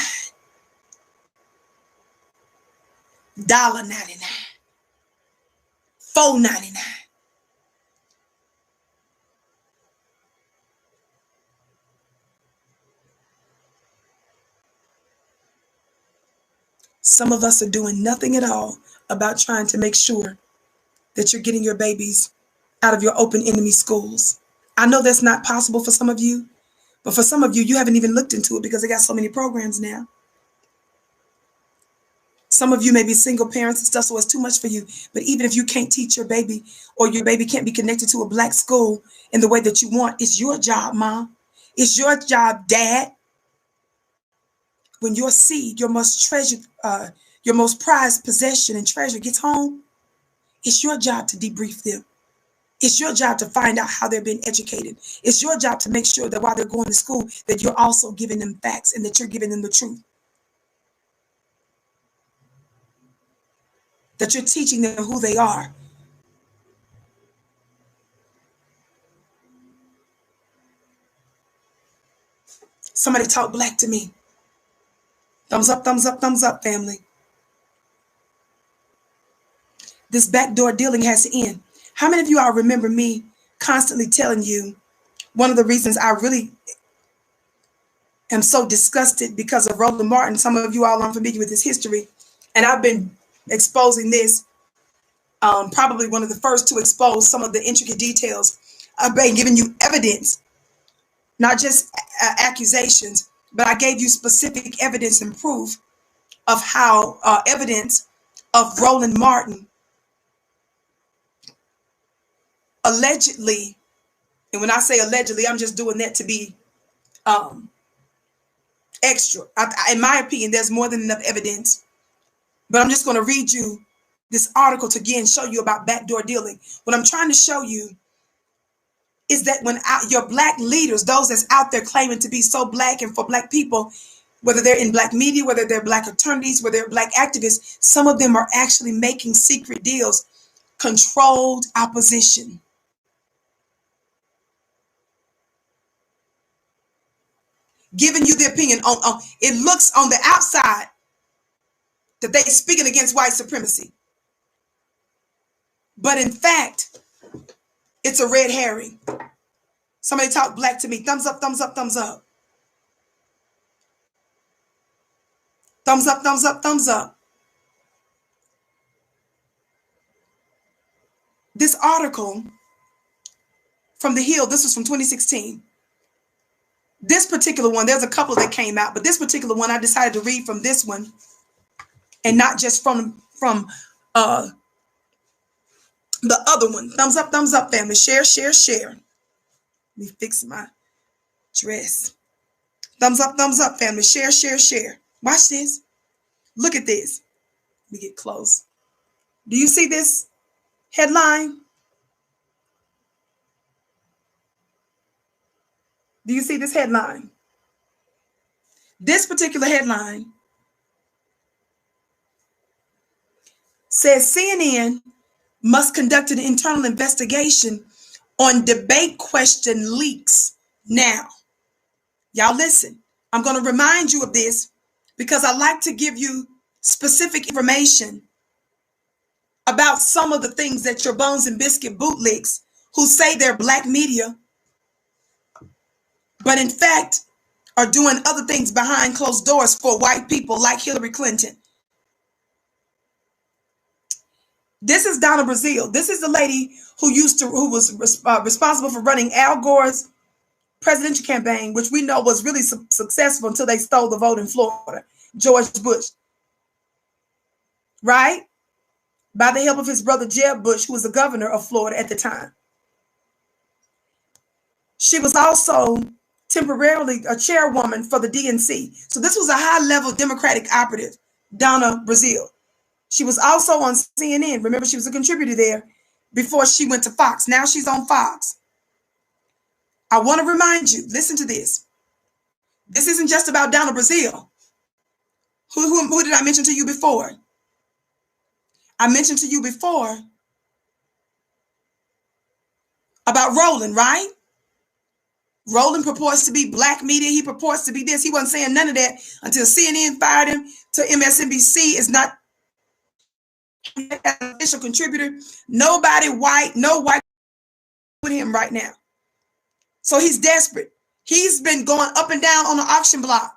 $1.99, $4.99. Some of us are doing nothing at all about trying to make sure that you're getting your babies out of your open enemy schools. I know that's not possible for some of you, but for some of you, you haven't even looked into it because they got so many programs now. Some of you may be single parents and stuff, so it's too much for you. But even if you can't teach your baby, or your baby can't be connected to a black school in the way that you want, it's your job, Mom. It's your job, Dad. When your seed, your most treasured, your most prized possession and treasure gets home, it's your job to debrief them. It's your job to find out how they're being educated. It's your job to make sure that while they're going to school, that you're also giving them facts and that you're giving them the truth. That you're teaching them who they are. Somebody talk black to me. Thumbs up, thumbs up, thumbs up, family. This backdoor dealing has to end. How many of you all remember me constantly telling you one of the reasons I really am so disgusted because of Roland Martin? Some of you all are familiar with his history, and I've been exposing this, probably one of the first to expose some of the intricate details. I've been giving you evidence, not just accusations, but I gave you specific evidence and proof of how evidence of Roland Martin allegedly, and when I say allegedly, I'm just doing that to be extra. In my opinion, there's more than enough evidence, but I'm just going to read you this article to again show you about backdoor dealing. What I'm trying to show you is that when your black leaders, those that's out there claiming to be so black and for black people, whether they're in black media, whether they're black attorneys, whether they're black activists, some of them are actually making secret deals, controlled opposition. Giving you the opinion on it looks on the outside that they're speaking against white supremacy. But in fact, it's a red herring. Somebody talk black to me. Thumbs up, thumbs up, thumbs up. Thumbs up, thumbs up, thumbs up. This article from The Hill, this was from 2016. This particular one, there's a couple that came out, but this particular one, I decided to read from this one and not just from the other one. Thumbs up, family. Share, share, share. Let me fix my dress. Thumbs up, family. Share, share, share. Watch this. Look at this. Let me get close. Do you see this headline? Do you see this headline? This particular headline says CNN must conduct an internal investigation on debate question leaks now. Y'all listen. I'm going to remind you of this because I like to give you specific information about some of the things that your Bones and Biscuit bootlegs who say they're black media, but in fact are doing other things behind closed doors for white people like Hillary Clinton. This is Donna Brazile. This is the lady who was responsible for running Al Gore's presidential campaign, which we know was really successful until they stole the vote in Florida. George Bush, right? By the help of his brother Jeb Bush, who was the governor of Florida at the time. She was also temporarily a chairwoman for the DNC. So this was a high-level Democratic operative, Donna Brazile. She was also on CNN. Remember, she was a contributor there before she went to Fox. Now she's on Fox. I want to remind you, listen to this. This isn't just about Donna Brazile. Who did I mention to you before? I mentioned to you before about Roland, right? Roland purports to be black media. He purports to be this. He wasn't saying none of that until CNN fired him to MSNBC. Is not an official contributor. Nobody white, no white with him right now. So he's desperate. He's been going up and down on the auction block,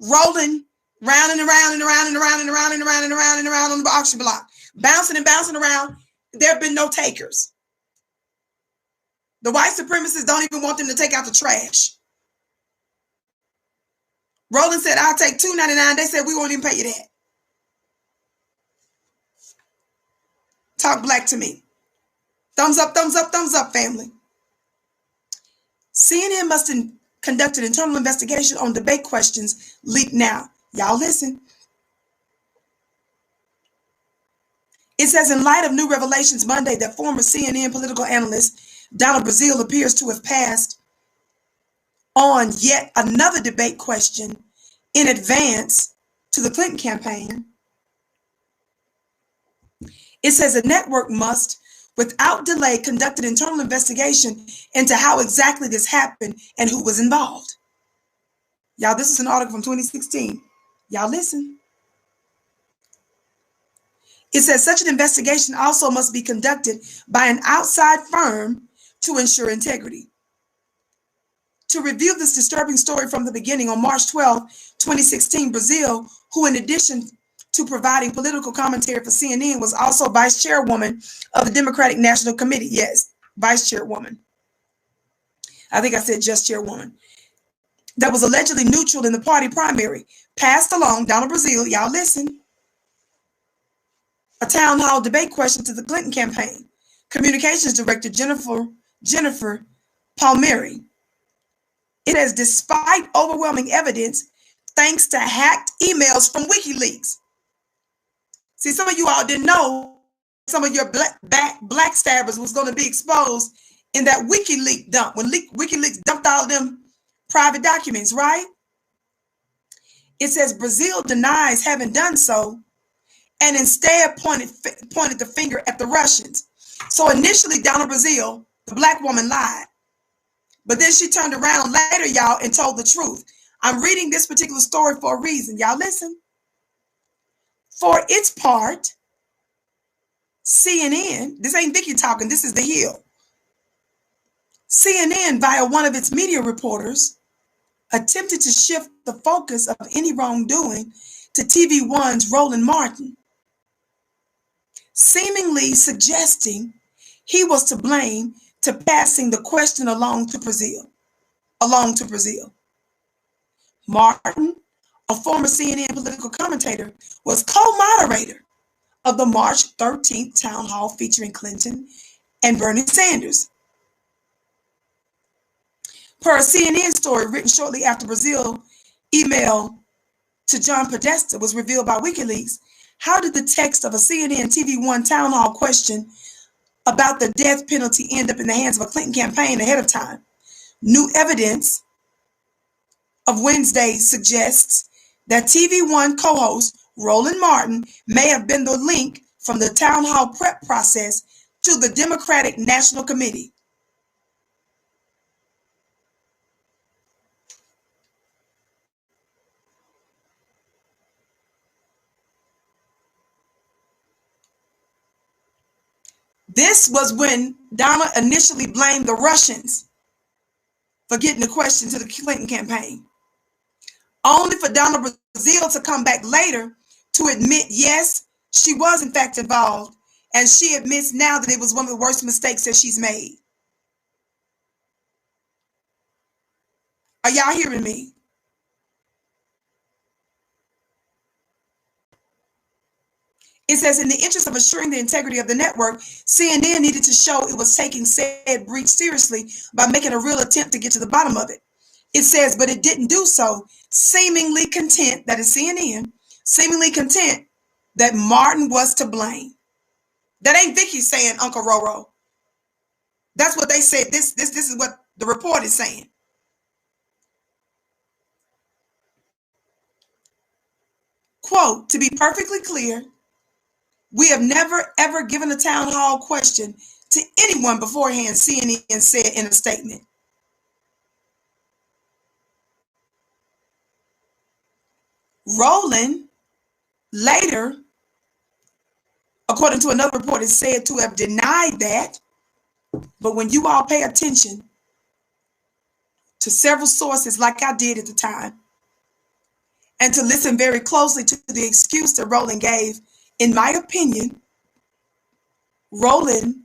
rolling round and around and around and around and around and around and around and around on the auction block, bouncing and bouncing around. There have been no takers. The white supremacists don't even want them to take out the trash. Roland said, I'll take $2.99. They said, we won't even pay you that. Talk black to me. Thumbs up, family. CNN must conduct an internal investigation on debate questions leaked now. Y'all listen. It says, in light of new revelations Monday that former CNN political analyst Donald Brazile appears to have passed on yet another debate question in advance to the Clinton campaign. It says the network must, without delay, conduct an internal investigation into how exactly this happened and who was involved. Y'all, this is an article from 2016. Y'all listen. It says such an investigation also must be conducted by an outside firm to ensure integrity. To review this disturbing story from the beginning, on March 12, 2016, Brazile, who in addition to providing political commentary for CNN, was also vice chairwoman of the Democratic National Committee. Yes, vice chairwoman. I think I said just chairwoman. That was allegedly neutral in the party primary, passed along Donald Brazile, y'all listen, a town hall debate question to the Clinton campaign. Communications Director Jennifer Palmieri. It has, despite overwhelming evidence, thanks to hacked emails from WikiLeaks. See, some of you all didn't know some of your black stabbers was going to be exposed in that WikiLeaks dump, when WikiLeaks dumped all of them private documents, right? It says Brazile denies having done so and instead pointed the finger at the Russians. So initially, Donald Brazile, the black woman, lied. But then she turned around later, y'all, and told the truth. I'm reading this particular story for a reason. Y'all listen. For its part, CNN, this ain't Vicki talking, this is The Hill. CNN, via one of its media reporters, attempted to shift the focus of any wrongdoing to TV1's Roland Martin, seemingly suggesting he was to blame to passing the question along to Brazile. Martin, a former CNN political commentator, was co-moderator of the March 13th town hall featuring Clinton and Bernie Sanders. Per a CNN story written shortly after Brazile email to John Podesta was revealed by WikiLeaks, how did the text of a CNN TV1 town hall question about the death penalty end up in the hands of a Clinton campaign ahead of time? New evidence of Wednesday suggests that TV1 co-host Roland Martin may have been the link from the town hall prep process to the Democratic National Committee. This was when Donna initially blamed the Russians for getting the question to the Clinton campaign, only for Donna Brazile to come back later to admit, yes, she was in fact involved, and she admits now that it was one of the worst mistakes that she's made. Are y'all hearing me? It says, in the interest of assuring the integrity of the network, CNN needed to show it was taking said breach seriously by making a real attempt to get to the bottom of it. It says, but it didn't do so, seemingly content, that is CNN, seemingly content that Martin was to blame. That ain't Vicki saying, Uncle Roro. That's what they said. This is what the report is saying. Quote, to be perfectly clear, we have never, ever given a town hall question to anyone beforehand, CNN said in a statement. Roland later, according to another report, is said to have denied that. But when you all pay attention to several sources like I did at the time, and to listen very closely to the excuse that Roland gave, in my opinion, Roland's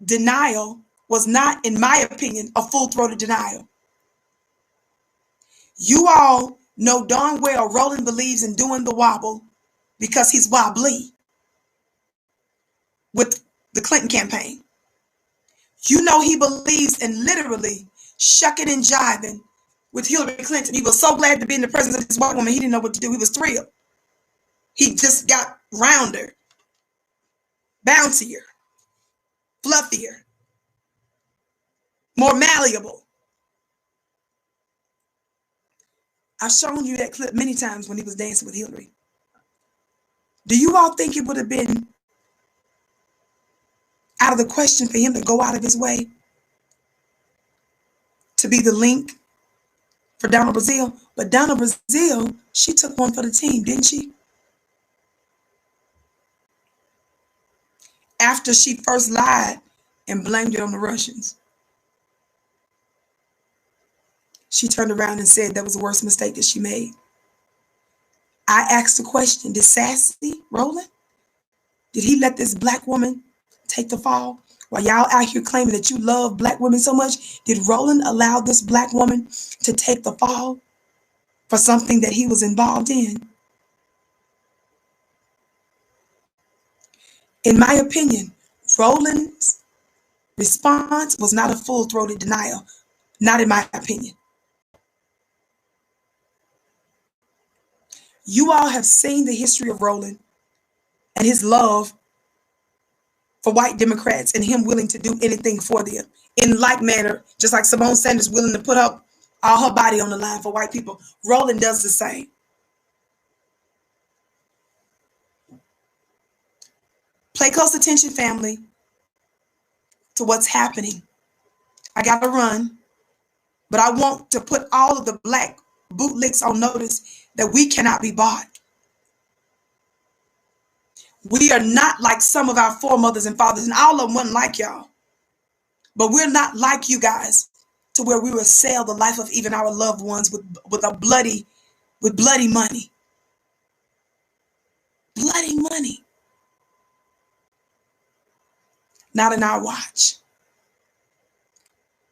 denial was not, in my opinion, a full-throated denial. You all know darn well Roland believes in doing the wobble because he's wobbly with the Clinton campaign. You know he believes in literally shucking and jiving with Hillary Clinton. He was so glad to be in the presence of this white woman, he didn't know what to do. He was thrilled. He just got rounder. bouncier, fluffier, more malleable. I've shown you that clip many times when he was dancing with Hillary. Do you all think it would have been out of the question for him to go out of his way to be the link for Donna Brazile? But Donna Brazile, she took one for the team, didn't she? After she first lied and blamed it on the Russians, she turned around and said that was the worst mistake that she made. I asked the question, did Sassy Roland, did he let this black woman take the fall? While y'all out here claiming that you love black women so much, did Roland allow this black woman to take the fall for something that he was involved in? In my opinion, Roland's response was not a full-throated denial, not in my opinion. You all have seen the history of Roland and his love for white Democrats and him willing to do anything for them. In like manner, just like Simone Sanders willing to put up all her body on the line for white people, Roland does the same. Pay close attention, family, to what's happening. I got to run, but I want to put all of the black bootlicks on notice that we cannot be bought. We are not like some of our foremothers and fathers, and all of them wasn't like y'all. But we're not like you guys to where we will sell the life of even our loved ones with bloody money. Bloody money. Not in our watch.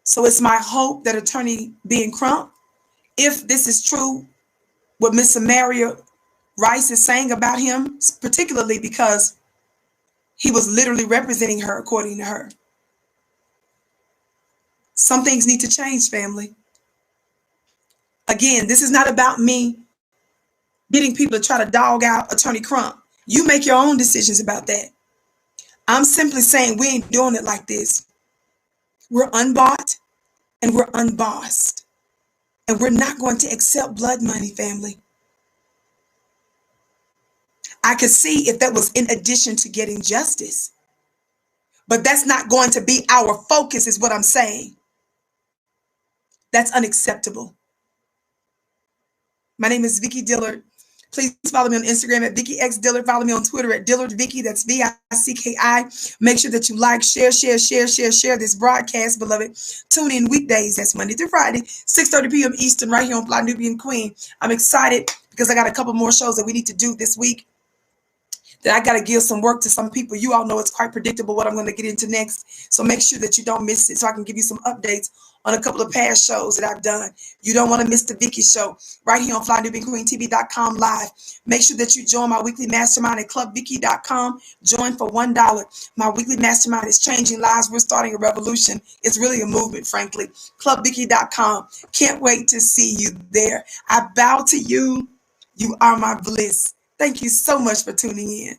So it's my hope that Attorney Ben Crump, if this is true, what Miss Tamir Rice is saying about him, particularly because he was literally representing her, according to her. Some things need to change, family. Again, this is not about me getting people to try to dog out Attorney Crump. You make your own decisions about that. I'm simply saying we ain't doing it like this. We're unbought and we're unbossed. And we're not going to accept blood money, family. I could see if that was in addition to getting justice. But that's not going to be our focus, is what I'm saying. That's unacceptable. My name is Vicki Dillard. Please follow me on Instagram at Vicki X Dillard. Follow me on Twitter at Dillard Vicki. That's VICKI. Make sure that you like, share this broadcast, beloved. Tune in weekdays. That's Monday through Friday, 6:30 p.m. Eastern, right here on Fly Nubian Queen. I'm excited because I got a couple more shows that we need to do this week, that I got to give some work to some people. You all know it's quite predictable what I'm going to get into next. So make sure that you don't miss it so I can give you some updates on a couple of past shows that I've done. You don't want to miss the Vicki show right here on FlyNubianQueenTV.com live. Make sure that you join my weekly mastermind at ClubVicki.com. Join for $1. My weekly mastermind is changing lives. We're starting a revolution. It's really a movement, frankly. ClubVicki.com. Can't wait to see you there. I bow to you. You are my bliss. Thank you so much for tuning in.